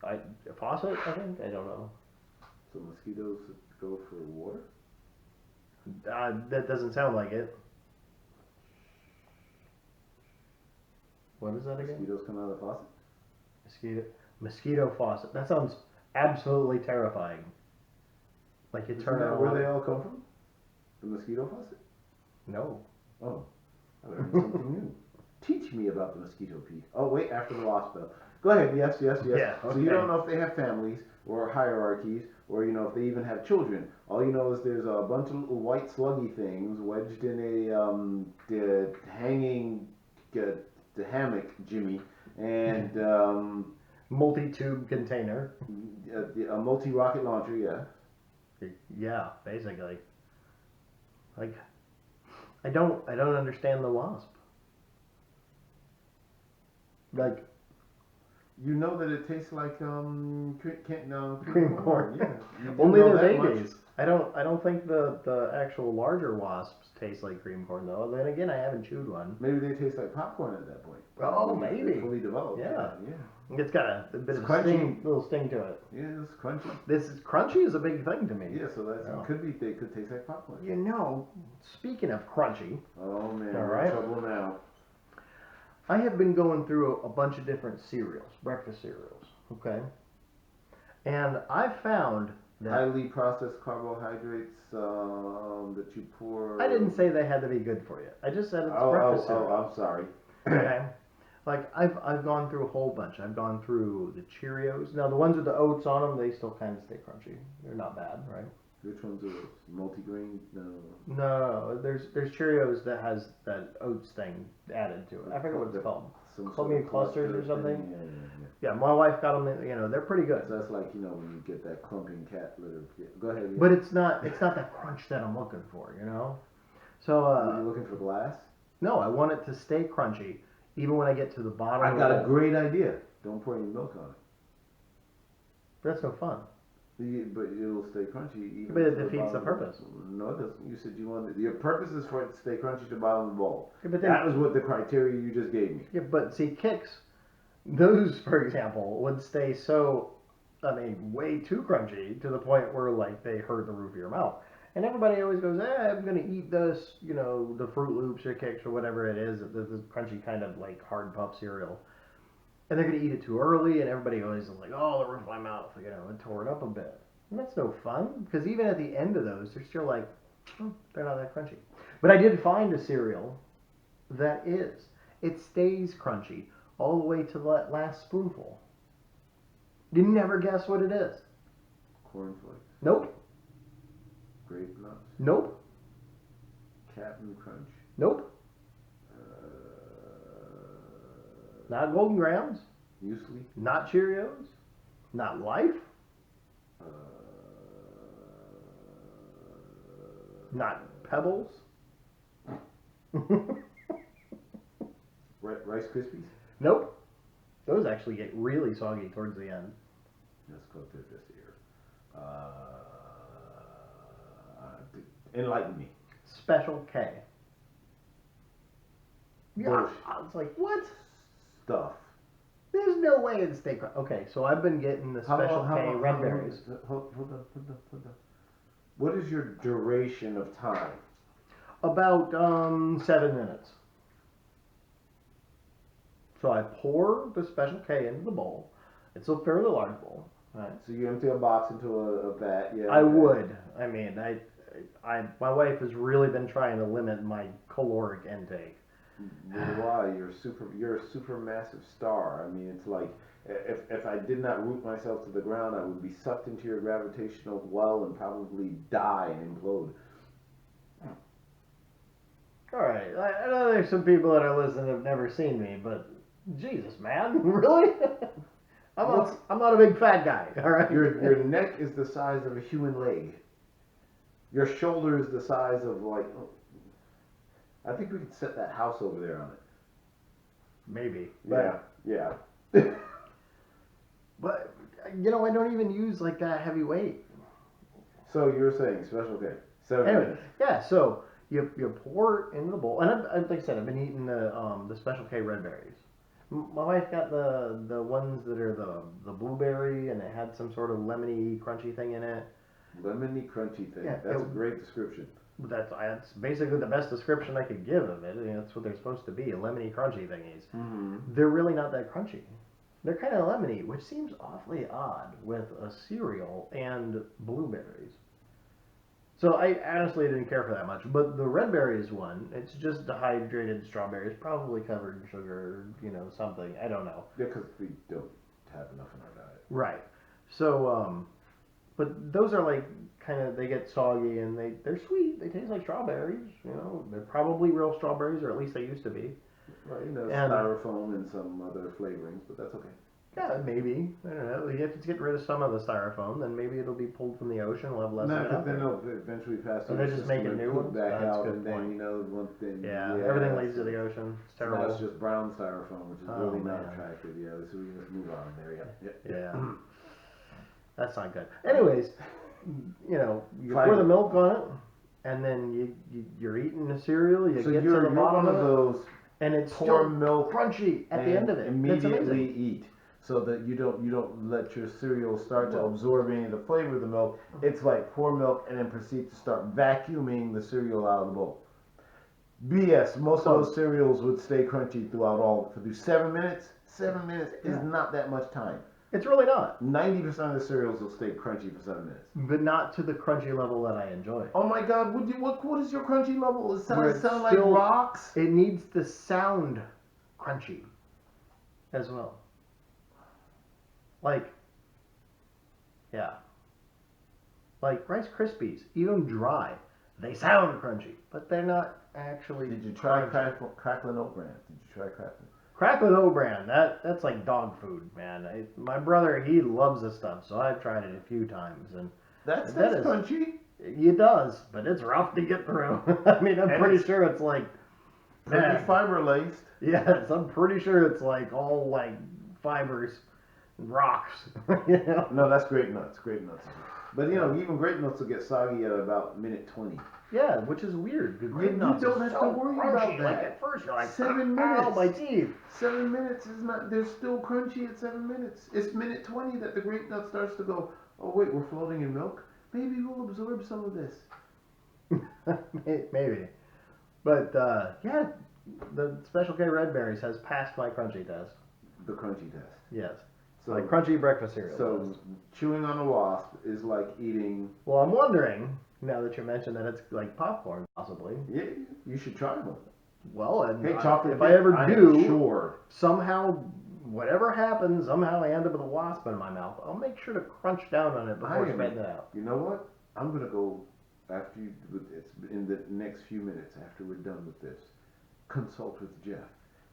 A faucet, I think? I don't know. So mosquitoes go for water? That doesn't sound like it. What is that again? Mosquitoes come out of the faucet? Mosquito faucet. That sounds absolutely terrifying. Like you turn it Isn't that on. where they all come from? The mosquito faucet? No. Oh, I learned something new. Teach me about the mosquito, Pete. Oh, wait, after the wasp bell. Go ahead, yes. Yeah, So you okay. don't know if they have families or hierarchies or, if they even have children. All you know is there's a bunch of little white sluggy things wedged in a hanging the hammock, Jimmy, and Multi-tube container. a multi-rocket launcher, yeah. Yeah, basically. Like, I don't understand the wasp. Like, You know that it tastes like cream corn. Yeah. You do only know their that much. babies. I don't think the actual larger wasps taste like cream corn though. Then again, I haven't chewed one. Maybe they taste like popcorn at that point. Oh, When maybe. they're fully developed. Yeah. Yeah. It's got a bit It's of crunchy. little sting to it. Yeah, it's crunchy. This is crunchy is a big thing to me. Yeah, so that's Yeah. they could taste like popcorn. You know, speaking of crunchy, Oh man, All we're right. in trouble now. I have been going through a bunch of different cereals, breakfast cereals, okay? And I found that Highly processed carbohydrates that you pour. I didn't say they had to be good for you. I just said it's breakfast cereal. I'm sorry. Okay? Like I've gone through a whole bunch. I've gone through the Cheerios. Now the ones with the oats on them, they still kind of stay crunchy. They're not bad, right? Which ones are those? Multigrain? No. No, there's Cheerios that has that oats thing added to it. I forget what it's called. Some Call sort me of clusters or cluster something? thing. Yeah, my wife got them. You know, they're pretty good. So that's like when you get that clumping cat litter. Yeah, go ahead. Yeah. But it's not that crunch that I'm looking for. You know. So Are you looking for glass? no, I want it to stay crunchy, even when I get to the bottom. I of got the a great idea. Don't pour any milk on it. That's no fun. But it'll stay crunchy even. But it to the defeats the bottom. purpose. No, it doesn't. You said you wanted your purpose is for it to stay crunchy to the bottom of the bowl. Yeah, but then, That was what the criteria you just gave me. yeah, but see, kicks, those, for example, would stay so, I mean, way too crunchy to the point where, like, they hurt the roof of your mouth. And everybody always goes, I'm going to eat this, you know, the Fruit Loops or Kicks or whatever it is, the crunchy kind of, like, hard puff cereal. And they're going to eat it too early, and everybody always is like, oh, the roof of my mouth, you know, it tore it up a bit. And that's no fun, because even at the end of those, they're still like, they're not that crunchy. But I did find a cereal that is. It stays crunchy all the way to the last spoonful. You never guess what it is. Cornflakes, Nope. grape nuts, Nope. Captain Crunch. Nope. Not Golden Grams. Muesli. Not Cheerios. Not Life. Not Pebbles. Rice Krispies. Nope. Those actually get really soggy towards the end. Let's go through this here. Enlighten me. Special K. Yeah, Bullshit. I was like, what? Stuff. There's no way it's steak. Okay, so I've been getting the Special K red berries. Hold on. What is your duration of time? About 7 minutes. So I pour the Special K into the bowl. It's a fairly large bowl. Right. So you empty a box into a vat. Yeah. I would. I mean, my wife has really been trying to limit my caloric intake. Why? You're a super massive star. I mean, it's like if I did not root myself to the ground, I would be sucked into your gravitational well and probably die and implode. All right. I know there's some people that are listening that have never seen me, but Jesus, man, really? I'm not a big fat guy. All right. Your neck is the size of a human leg. Your shoulder is the size of like. I think we could set that house over there on it. Maybe. Yeah. But you know, I don't even use like that heavy weight. So you're saying Special K. 7 Anyway, minutes. yeah. So you pour it into the bowl, and like I said, I've been eating the Special K red berries. My wife got the ones that are the blueberry, and it had some sort of lemony, crunchy thing in it. Lemony crunchy thing. Yeah, That's a great description. That's basically the best description I could give of it. I mean, that's what they're supposed to be, lemony, crunchy thingies. Mm-hmm. They're really not that crunchy. They're kind of lemony, which seems awfully odd with a cereal and blueberries. So I honestly didn't care for that much. But the red berries one, it's just dehydrated strawberries, probably covered in sugar, something. I don't know. Yeah, because we don't have enough in our diet. Right. So, but those are like they get soggy and they're sweet. They taste like strawberries. They're probably real strawberries, or at least they used to be. Right, And- styrofoam and some other flavorings, but that's okay. Yeah, maybe. I don't know. If it's getting rid of some of the styrofoam, then maybe it'll be pulled from the ocean. We'll have less of it No, out then there. they'll eventually pass So through they're the just system making and new poop ones? back That's a out, good and then point. one thing. Yeah, everything leads to the ocean. It's So terrible. now it's just brown styrofoam, which is Oh, really not man. attractive. Yeah, so we can just move on there. Yeah. Yeah. That's not good. Anyways, you Fiber. pour the milk on it, and then you're eating the cereal. You So get you're to the bottom one of of it, those and it's pour still milk crunchy at the end of it. That's immediately amazing. eat, so that you don't let your cereal start to Well- absorb any of the flavor of the milk. It's like pour milk and then proceed to start vacuuming the cereal out of the bowl. BS. Most of those cereals would stay crunchy throughout all. To do 7 minutes, 7 minutes is Yeah. not that much time. It's really not, 90% of the cereals will stay crunchy for 7 minutes. but not to the crunchy level that I enjoy. Oh my God! What is your crunchy level? It Where sounds it's like still- rocks. It needs to sound crunchy as well. Like, yeah. Like Rice Krispies, even dry, they sound crunchy, but they're not actually. Did you try crunchy. crackling oat bran? Did you try crackling? Cracklin' O-Bran? That's like dog food, man. My brother, he loves this stuff, so I've tried it a few times, and That's That is- crunchy. it does, but it's rough to get through. I mean, I'm And pretty it's sure it's like. Pretty Man. fiber laced. Yes, I'm pretty sure it's like all like fibers. rocks. You know? No, that's grape nuts. Grape nuts. But even grape nuts will get soggy at about minute 20. Yeah, which is weird. Grape You nuts don't are have to so worry crunchy. about that. Like at first you're like, 7 ow, minutes. my teeth. 7 minutes is not. They're still crunchy at 7 minutes. It's minute 20 that the grape nut starts to go. Oh wait, we're floating in milk. Maybe we'll absorb some of this. Maybe. But yeah, the Special K Red Berries has passed my crunchy test. The crunchy test. Yes. So Like crunchy breakfast cereal. So test. chewing on a wasp is like eating. Well, I'm wondering now that you mentioned that it's like popcorn, possibly. Yeah, you should try one. Well, and Hey, chocolate. if I ever am do, sure. somehow, whatever happens, somehow I end up with a wasp in my mouth. I'll make sure to crunch down on it before spitting it out. You know what? I'm gonna go after you. It's in the next few minutes after we're done with this. Consult with Jeff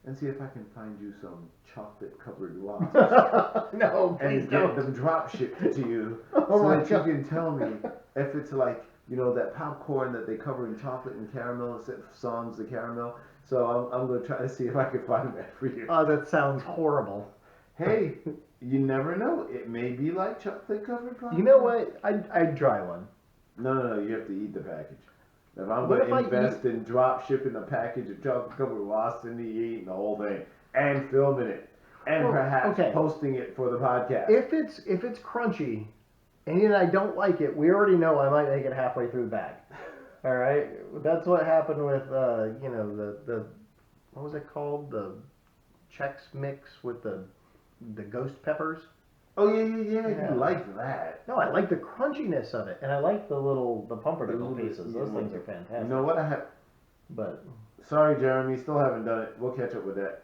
and see if I can find you some chocolate-covered wasps No, please and don't. get them drop shipped to you Oh so my that God. you can tell me if it's like that popcorn that they cover in chocolate and caramel instead of sans the caramel. So I'm gonna try to see if I can find that for you. Oh, that sounds horrible. Hey, you never know. It may be like chocolate-covered popcorn. You know what? I'd try one. No, you have to eat the package. If I'm What going to if I invest in drop shipping a package of chocolate covered wasps and eating the whole thing and filming it and Well, perhaps okay. posting it for the podcast. If it's crunchy, and I don't like it, we already know I might make it halfway through the bag. All right, that's what happened with the what was it called, the Chex Mix with the ghost peppers. Oh yeah, Yeah. you like that. No, I like the crunchiness of it, and I like the pumpernickel The little- pieces. Those yeah. things are fantastic. You know what? But Sorry, Jeremy, still haven't done it. We'll catch up with that.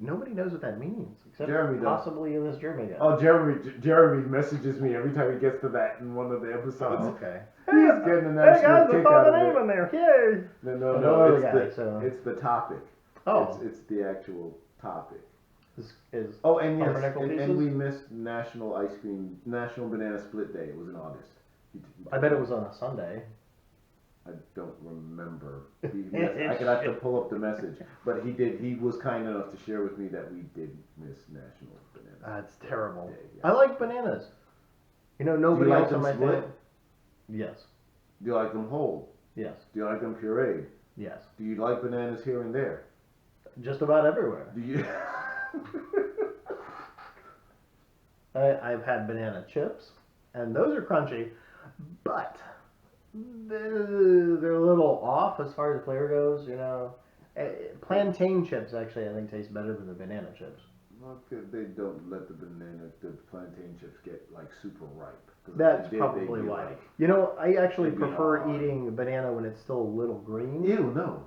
nobody knows what that means except Jeremy does. possibly in this Jeremy guy. Oh, Jeremy messages me every time he gets to that in one of the episodes. Oh, okay. He's getting an Hey absolute guys, I kick found out the of name it. in there. Yay! No, Another it's guy, the so- it's the topic. Oh, It's the actual topic. is Oh, and yes, Pumpernickel and pieces? we missed National Banana Split Day. It was in August. I bet it was on a Sunday. I don't remember. I could have to pull up the message, but he did. He was kind enough to share with me that we did miss National Banana. That's terrible. Day. Yeah. I like bananas. Nobody like else in them my split? family. Yes. Do you like them whole? Yes. Do you like them pureed? Yes. Do you like bananas here and there? Just about everywhere. Do you? I've had banana chips, and those are crunchy, but they're a little off as far as flavor goes. Plantain chips actually I think taste better than the banana chips. Well, they don't let the plantain chips get like super ripe. 'Cause if That's they did, probably they'd be why. like, I actually It'd be prefer hard. eating a banana when it's still a little green. Ew, no.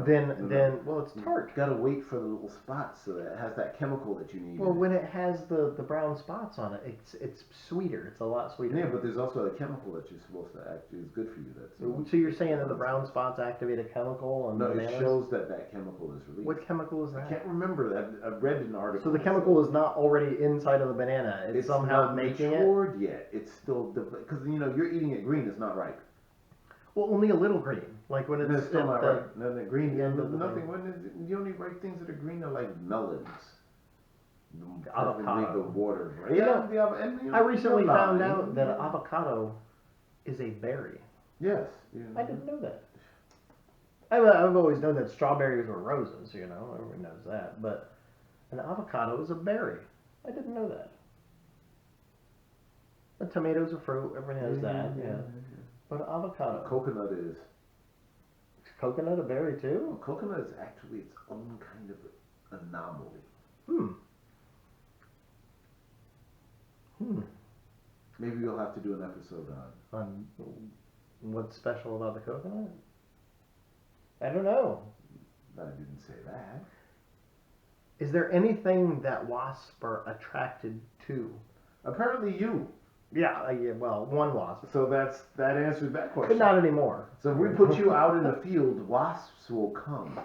Then well, it's tart. You gotta wait for the little spots so that it has that chemical that you need. Well, when it has the brown spots on it, it's sweeter. It's a lot sweeter. Yeah, but there's also a chemical that you're supposed to actually is good for you. So you're saying that the brown spots activate a chemical on No, bananas? it shows that chemical is released. What chemical is I that? can't remember that. I've read an article. So the chemical is not already inside of the banana. It's somehow not making it. matured yet. It's still because you're eating it green. It's not ripe. Well, only a little green. Like when And it's it's still not the- ripe. No, the green. the end of the Nothing. The only ripe things that are green are like melons. Avocado. Perfectly the water. Right? You know, the I recently found lime. out that avocado is a berry. Yes. I didn't know that. I've always known that strawberries were roses, everyone knows that. But an avocado is a berry. I didn't know that. A tomato's a fruit, everyone knows that, yeah. But an avocado. Coconut is. Is coconut a berry too? Coconut is actually its own kind of anomaly. Maybe we'll have to do an episode On what's special about the coconut? I don't know. I didn't say that. Is there anything that wasps are attracted to? Apparently you. Yeah, well, one wasp. So that answers that question. But not anymore. So if we put you out in the field, wasps will come.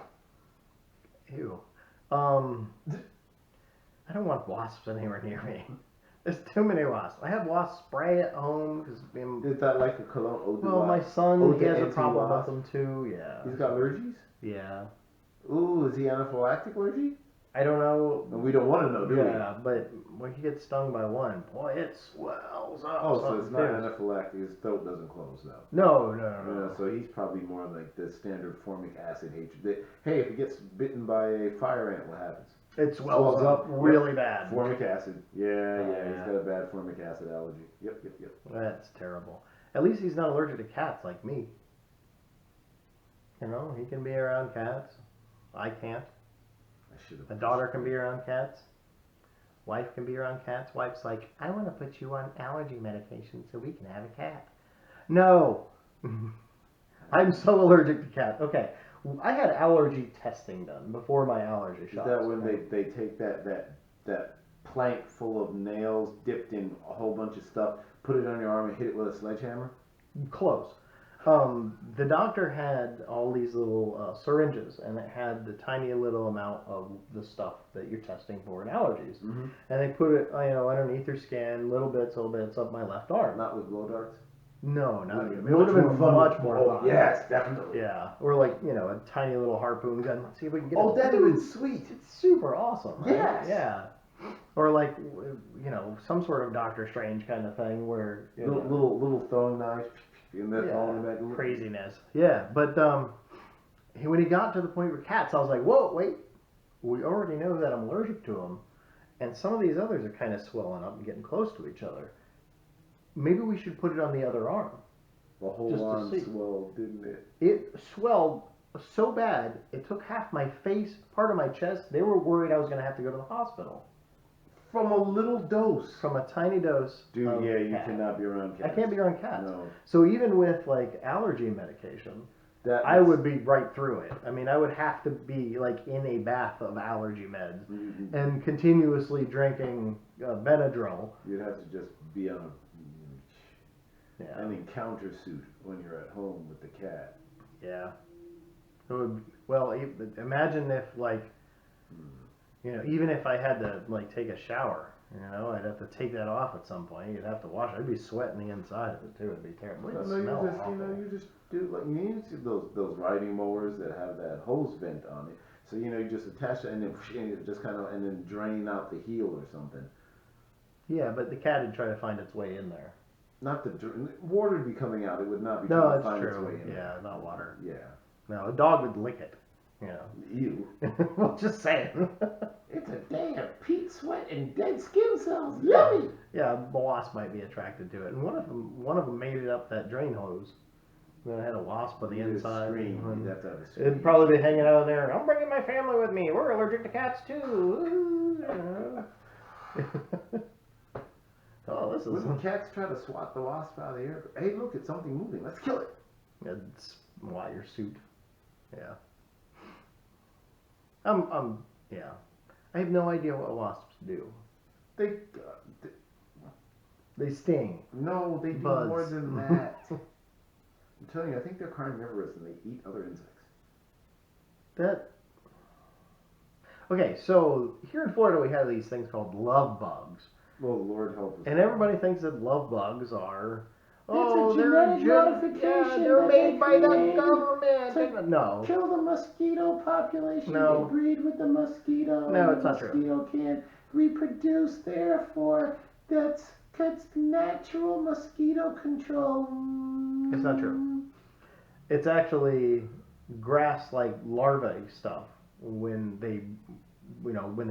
Ew. I don't want wasps anywhere near me. There's too many wasps. I have wasp spray at home because Is that like a cologne? Eau de well, my wasp? son Eau he de has a problem with anti-wasp? them too. Yeah. He's got allergies? Yeah. Ooh, is he anaphylactic allergy? I don't know. And we don't want to know, do we? Yeah, but when he gets stung by one, boy, it swells up. Oh, so it's not fierce. anaphylactic. His throat doesn't close though. No. So he's probably more like the standard formic acid hatred. Hey, if he gets bitten by a fire ant, what happens? It swells up really bad. Formic acid. Yeah, Yeah. He's got a bad formic acid allergy. Yep. That's terrible. At least he's not allergic to cats like me. You know, he can be around cats. I can't. I should have. A daughter can be around cats. Wife can be around cats. Wife's like, I want to put you on allergy medication so we can have a cat. No. I'm so allergic to cats. Okay. I had allergy testing done before my allergy Is shots. that when they take that plank full of nails dipped in a whole bunch of stuff, put it on your arm and hit it with a sledgehammer? Close. The doctor had all these little syringes, and it had the tiny little amount of the stuff that you're testing for in allergies. Mm-hmm. And they put it, underneath your skin, little bits up my left arm. Not with blow darts? No, not Much it would have been more fun. much more Oh, fun. yes, definitely. Yeah, or like a tiny little harpoon gun. Let's see if we can get. Oh, that'd have been sweet. It's super awesome. Right? Yes. Yeah. Or like some sort of Doctor Strange kind of thing where Little throwing knives. And that's all in the back. craziness. Yeah, but when he got to the point with cats, I was like, whoa, wait. We already know that I'm allergic to them, and some of these others are kind of swelling up and getting close to each other. Maybe we should put it on the other arm. The whole just to arm see. swelled, didn't it? It swelled so bad, it took half my face, part of my chest. They were worried I was going to have to go to the hospital. From a little dose. From a tiny dose. Dude, of yeah, you cat. cannot be around cats. I can't be around cats. No. So even with like allergy medication, That I would be right through it. I mean, I would have to be like in a bath of allergy meds Mm-hmm. and continuously drinking Benadryl. You'd have to just be on Yeah. an encounter suit when you're at home with the cat. Yeah. It would, well, imagine if like, even if I had to like take a shower, I'd have to take that off at some point. You'd have to wash it. I'd be sweating the inside of it too. It'd be terrible. It'd smell awful. You just do like you see those riding mowers that have that hose vent on it. So you just attach it and then it just kind of and then drain out the heel or something. Yeah, but the cat would try to find its way in there. Not the water would be coming out. It would not be No, trying to it's find true. its way in. Yeah, not water. Yeah. No, a dog would lick it. Ew. Well, just saying. It's a day of peat sweat and dead skin cells. Yummy. Yeah, a wasp might be attracted to it, and one of them made it up that drain hose. Then it had a wasp on the inside. Scream. and You'd have to have a scream. It'd probably be hanging out there. I'm bringing my family with me. We're allergic to cats too. Oh, this is. Wouldn't cats try to swat the wasp out of the air? Hey, look, it's something moving. Let's kill it. It's wire suit. Yeah. Yeah. I have no idea what wasps do. They sting. No, they do Buzz. more than that. I'm telling you, I think they're carnivorous and they eat other insects. Okay, so here in Florida we have these things called love bugs. Well, Lord help us. And everybody thinks that love bugs are They're a genetic modification they're that made they by the created government. No. Kill the mosquito population. No. They breed with the mosquito. No, and it's the not true. mosquito can't reproduce. Therefore, that's natural mosquito control. It's not true. It's actually grass-like larvae stuff. When they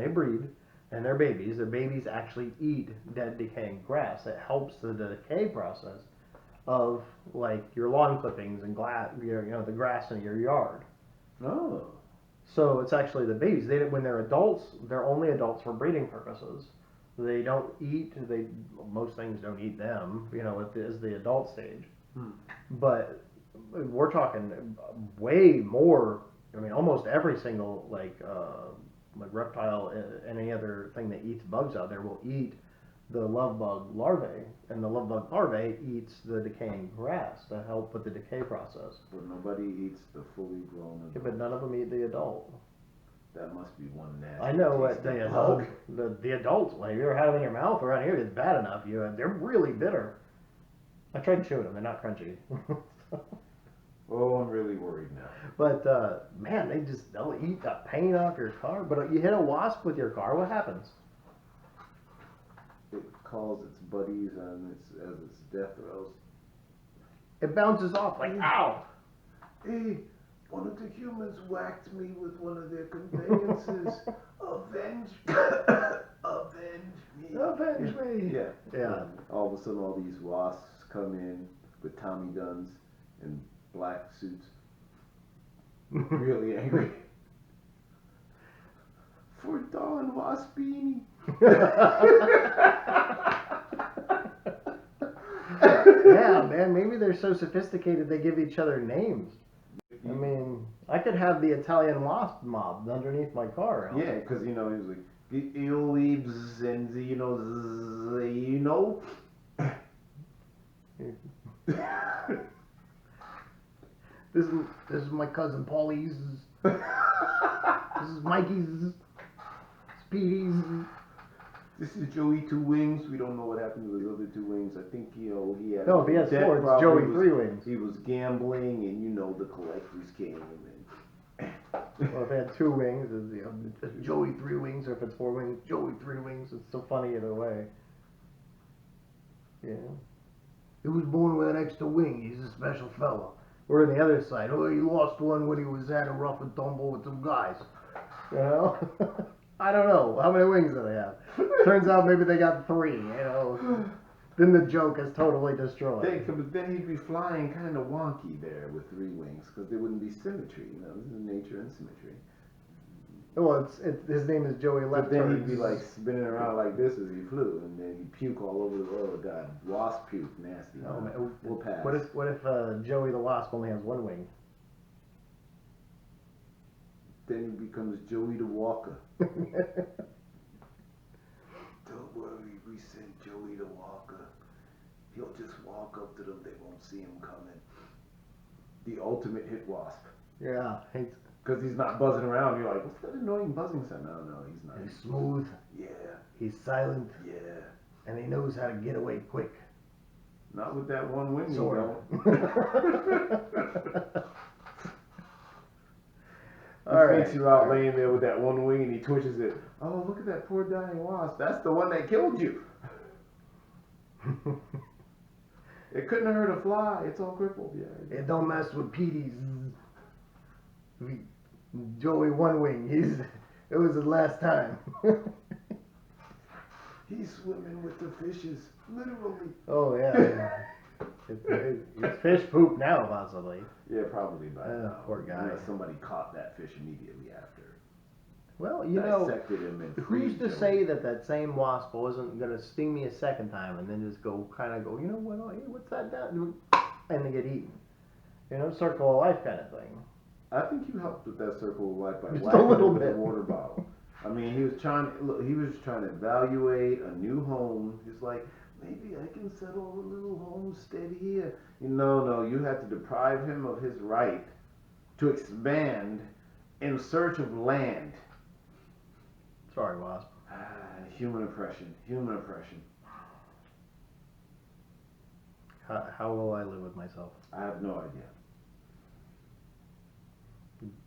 breed and their babies actually eat dead decaying grass. It helps the decay process of like your lawn clippings and the grass in your yard. Oh. So it's actually the babies. When they're adults, they're only adults for breeding purposes. They don't eat. Most things don't eat them. As the adult stage. But we're talking way more. I mean, almost every single like reptile, any other thing that eats bugs out there will eat the love bug larvae, and the love bug larvae eats the decaying grass to help with the decay process. But nobody eats the fully grown adult. Yeah, but none of them eat the adult. That must be one nasty. I know what tasting the bug. adult, the adults, like if you ever have it in your mouth around here, it's bad enough. They're really bitter. I tried chewing them; they're not crunchy. Oh, I'm really worried now. But man, they'll eat the paint off your car. But you hit a wasp with your car, what happens? It calls its buddies on as its death throes. It bounces off like ow. Hey, one of the humans whacked me with one of their conveyances. Avenge, avenge me. Avenge me. Yeah. Yeah. And all of a sudden, all these wasps come in with Tommy guns and black suits, really angry. For Don Waspini. Yeah, man, maybe they're so sophisticated they give each other names. I mean, I could have the Italian wasp mob underneath my car. Yeah, because he was like, you leaves and you know. This is my cousin Paulie's. This is Mikey's. Speedy's. This is Joey Two Wings. We don't know what happened to his other two wings. I think he had. No, if he has debt four, it's problem. Joey Three Wings. He was gambling, and the collectors came and. Well, if he had 2 wings, it's Joey 3 wings, or if it's 4 wings, Joey 3 wings. It's so funny either way. Yeah. He was born with an extra wing. He's a special fella. Or on the other side, oh, he lost one when he was at a rough and tumble with some guys. You know? I don't know. How many wings do they have? Turns out maybe they got 3, Then the joke is totally destroyed. But then he'd be flying kind of wonky there with 3 wings, because there wouldn't be symmetry. This is nature and symmetry. Well, his name is Joey Left. But then he'd be like spinning around like this as he flew, and then he'd puke all over the world. God, wasp puke, nasty. Oh, man. We'll pass. What if Joey the Wasp only has 1 wing? Then he becomes Joey the Walker. Don't worry, we sent Joey the Walker. He'll just walk up to them, they won't see him coming. The ultimate hit wasp. Yeah. Because he's not buzzing around. You're like, what's that annoying buzzing sound? No, he's not. He's smooth. Yeah. He's silent. Yeah. And he knows how to get away quick. Not with that 1 wing, Sort you All right. Thinks you're out laying there with that 1 wing and he twitches it. Oh, look at that poor dying wasp. That's the one that killed you. It couldn't hurt a fly. It's all crippled. Yeah. It don't mess with Petey's. Joey 1 wing. It was his last time. He's swimming with the fishes, literally. Oh yeah. It's fish poop now, possibly. Yeah, probably by now. Poor guy. Unless somebody caught that fish immediately after. Well, Dissected him and who's freed to him. say that same wasp wasn't gonna sting me a second time and then just go, you know what? Oh, hey, what's that down? And they get eaten. Circle of life kind of thing. I think you helped with that circle of life by Just a whacking little him with a bit. water bottle. I mean, he was trying to evaluate a new home. He's like, maybe I can settle a little homestead here. No, you had to deprive him of his right to expand in search of land. Sorry, wasp. Human oppression. How will I live with myself? I have no idea.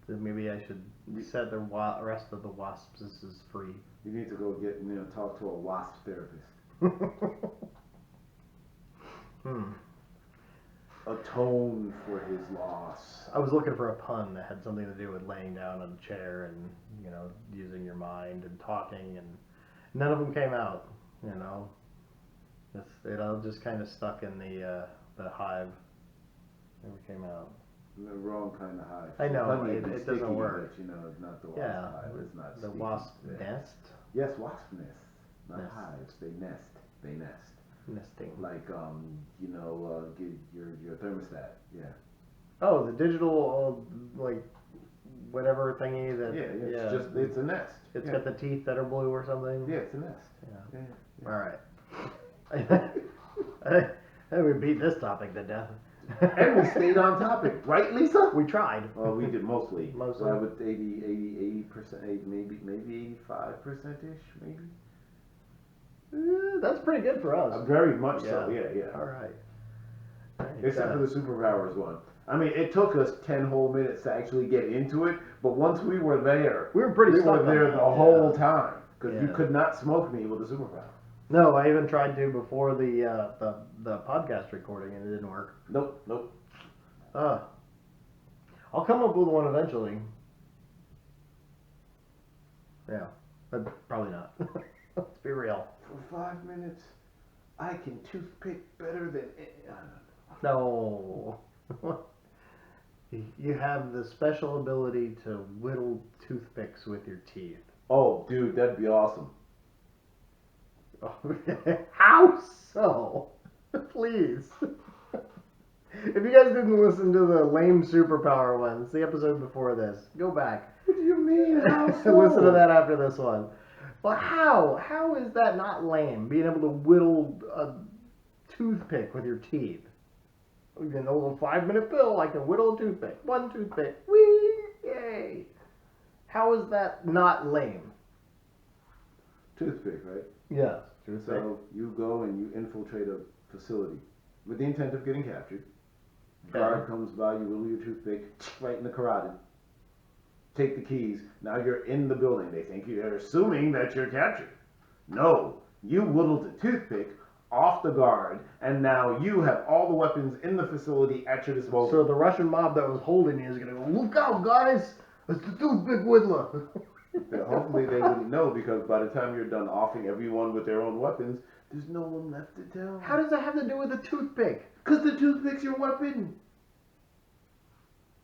Maybe I should set the rest of the wasps as free. You need to go talk to a wasp therapist. Atone for his loss. I was looking for a pun that had something to do with laying down on a chair and using your mind and talking, and none of them came out. It all just kind of stuck in the hive. Never came out. The wrong kind of hive. I know, Honey it is doesn't sticky, work. But, it's not the wasp hive. It's not the sticky. wasp Yeah. nest. Yes, wasp nests, not Nest. hives. They nest. Nesting. Like get your thermostat. Yeah. Oh, the digital whatever thingy that. Yeah. It's a nest. It's yeah. got the teeth that are blue or something. Yeah, it's a nest. Yeah. Yeah. All right. I think we beat this topic to death. And we stayed on topic, right, Lisa? We tried. Well, we did mostly. Mostly. Well, with 80%, maybe 85%-ish, maybe. That's pretty good for us. Very much so, yeah. All right. Except for the superpowers one. I mean, it took us 10 whole minutes to actually get into it, but once we were there, We were pretty we stuck were on there that, the yeah. whole time. Because you Yeah. could not smoke me with a superpower. No, I even tried to before the podcast recording and it didn't work. Nope, nope. I'll come up with one eventually. Yeah, but probably not. Let's be real. For 5 minutes, I can toothpick better than... No. You have the special ability to whittle toothpicks with your teeth. Oh, dude, that'd be awesome. How so? Please. If you guys didn't listen to the lame superpower ones, the episode before this, go back. What do you mean? How so? Listen to that after this one. Well, how? How is that not lame? Being able to whittle a toothpick with your teeth. You know, a little 5-minute pill, I can whittle a toothpick. One toothpick. Whee! Yay! How is that not lame? Toothpick, right? Yes. Toothpick. So you go and you infiltrate a facility with the intent of getting captured. Okay. Guard comes by, you whittle your toothpick right in the carotid. Take the keys. Now you're in the building. They think they're assuming that you're captured. No, you whittled the toothpick off the guard, and now you have all the weapons in the facility at your disposal. So the Russian mob that was holding you is going to go, look out, guys! It's the toothpick whittler! Yeah, hopefully they wouldn't know, because by the time you're done offing everyone with their own weapons, there's no one left to tell. How does that have to do with a toothpick? Because the toothpick's your weapon.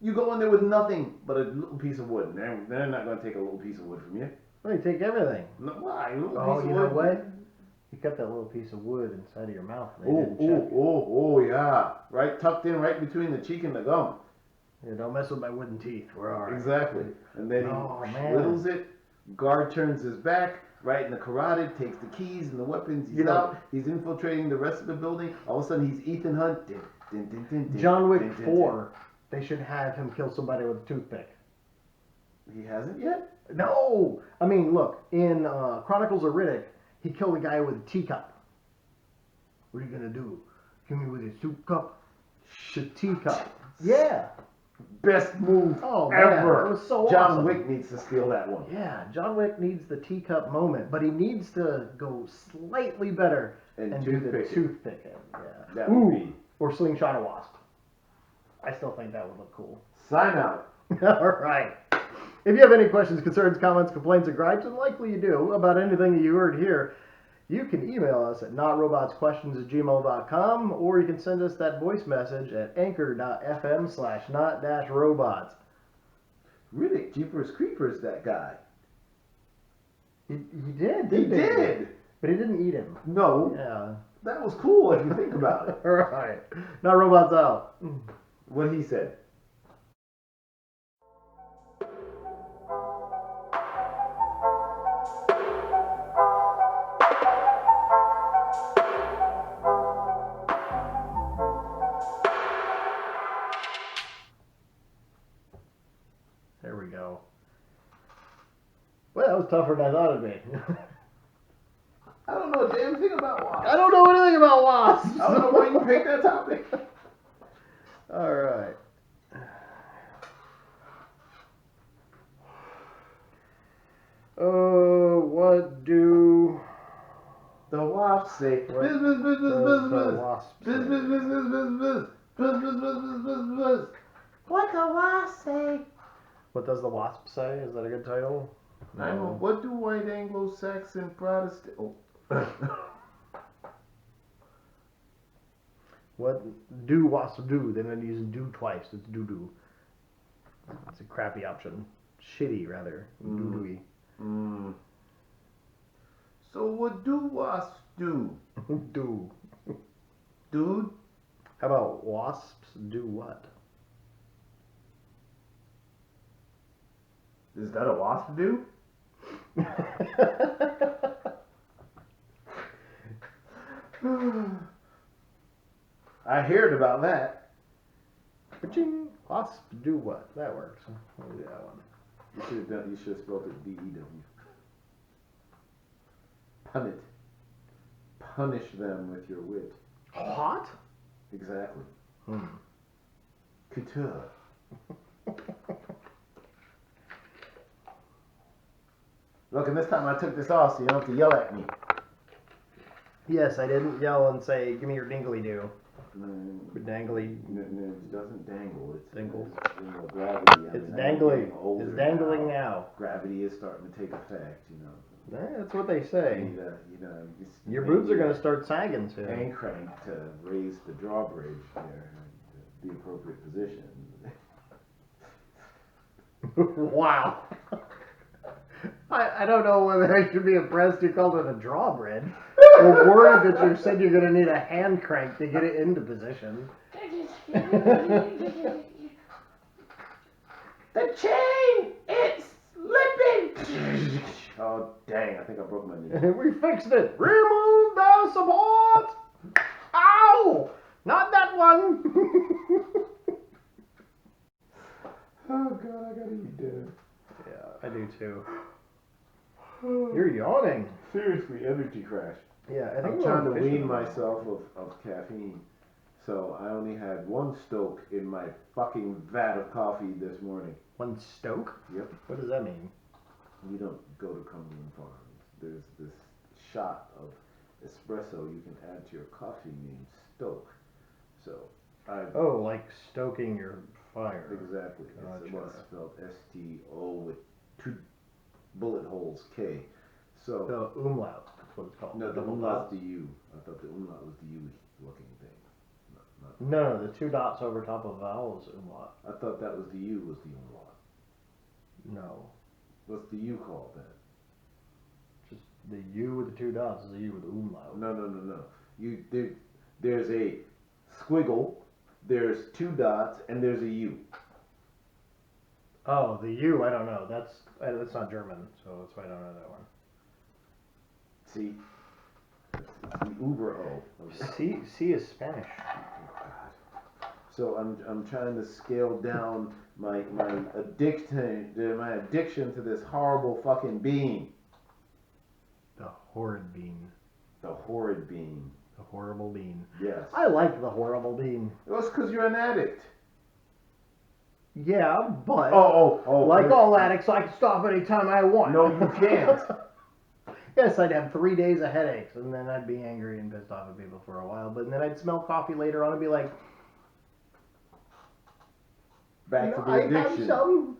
You go in there with nothing but a little piece of wood. They're not going to take a little piece of wood from you. Well, you take everything. No, why? A little Oh, piece of you know wood. what? You cut that little piece of wood inside of your mouth. And they didn't check. Oh, yeah. Right, tucked in right between the cheek and the gum. Yeah, don't mess with my wooden teeth. We're all right. Exactly. And then Oh, he man. whittles it. Guard turns his back, right in the carotid, takes the keys and the weapons. He's You know- out. He's infiltrating the rest of the building. All of a sudden, he's Ethan Hunt. Din, din, din, din, din, John Wick din, din, 4, they should have him kill somebody with a toothpick. din. He hasn't yet? No! I mean, look, in Chronicles of Riddick, he killed a guy with a teacup. What are you gonna do? Kill me with a soup cup? Teacup. Yeah. Best move Oh, man, ever. it was so John awesome. Wick needs to steal that one. Yeah, John Wick needs the teacup moment, but he needs to go slightly better And do the toothpick it. toothpicking. Yeah. That would be. Or slingshot a wasp. I still think that would look cool. Sign out. All right. If you have any questions, concerns, comments, complaints, or gripes, and likely you do, about anything that you heard here, you can email us at notrobotsquestions@gmail.com, or you can send us that voice message at anchor.fm/not-robots. Riddick, Jeepers Creepers, that guy. He did, He didn't did. But he didn't eat him. No, Yeah. that was cool if you think about it. All right. Not robots out. What he said. There we go. Well, that was tougher than I thought it'd be. I don't know a damn thing about wasps. I don't know anything about wasps. I don't know why you picked that topic. All right. What do The wasps say, What buzz, buzz, buzz, buzz, buzz, the buzz. wasps Buzz, say? buzz, buzz, buzz, buzz, buzz. Buzz, buzz, buzz, buzz, buzz, buzz. What the wasp say? What does the wasp say? Is that a good title? What do white Anglo-Saxon Protestant... Oh. What do wasps do? They didn't use do twice. It's doo-doo. It's a crappy option. Shitty, rather. Doo-doo-y. So what do wasps do? Do. Dude? How about wasps do what? Is that a wasp do? I heard about that. Ka-ching. Wasps do what? That works. We'll do that one. You should have spelled it D-E-W. Pun it. Punish them with your wit. Hot? Exactly. couture. Look, and this time I took this off so you don't have to yell at me. Yes, I didn't yell and say, "Give me your dingly do." Dangly. It doesn't dangle. It's Dingles. gravity. It's I'm dangling. getting older It's dangling now. Gravity is starting to take effect, you know. That's what they say. Your boobs boobs are going to start sagging soon. and crank to raise the drawbridge there, the appropriate position. Wow. I don't know whether I should be impressed you called it a drawbridge or worried that you said you're going to need a hand crank to get it into position. The chain! It's slipping! Oh dang! I think I broke my knee. We fixed it. Remove the support. Ow! Not that one. Oh god! I gotta eat dinner. Yeah, I do too. You're yawning. Seriously, energy crash. Yeah, I think I'm we're trying to on fishing wean tomorrow. myself of caffeine. So I only had one stoke in my fucking vat of coffee this morning. One stoke? Yep. What does that mean? We don't go to Cumberland Farms. There's this shot of espresso you can add to your coffee named Stoke. So I Oh, like stoking your fire. exactly. It Gotcha. was spelled S-T-O with 2 bullet holes K. So The umlaut. That's what it's called. no, the Double umlaut's dots. the U. I thought the umlaut was the U looking thing. No, the 2 dots over top of vowel is umlaut. I thought that was the U was the umlaut. No. What's the U called then? Just the U with the 2 dots is a U with the umlaut. No. There's a squiggle, there's 2 dots, and there's a U. Oh, the U, I don't know. That's not German, so that's why I don't know that one. See? It's the Uber O. C is Spanish. So I'm trying to scale down my addiction to this horrible fucking bean. The horrid bean. The horrid bean. The horrible bean. Yes. I like the horrible bean. Well, it's because you're an addict. Yeah, but Oh. like all addicts, I can stop anytime I want. No, you can't. Yes, I'd have 3 days of headaches, and then I'd be angry and pissed off at people for a while. But then I'd smell coffee later on and be like, Back to the I have addiction. some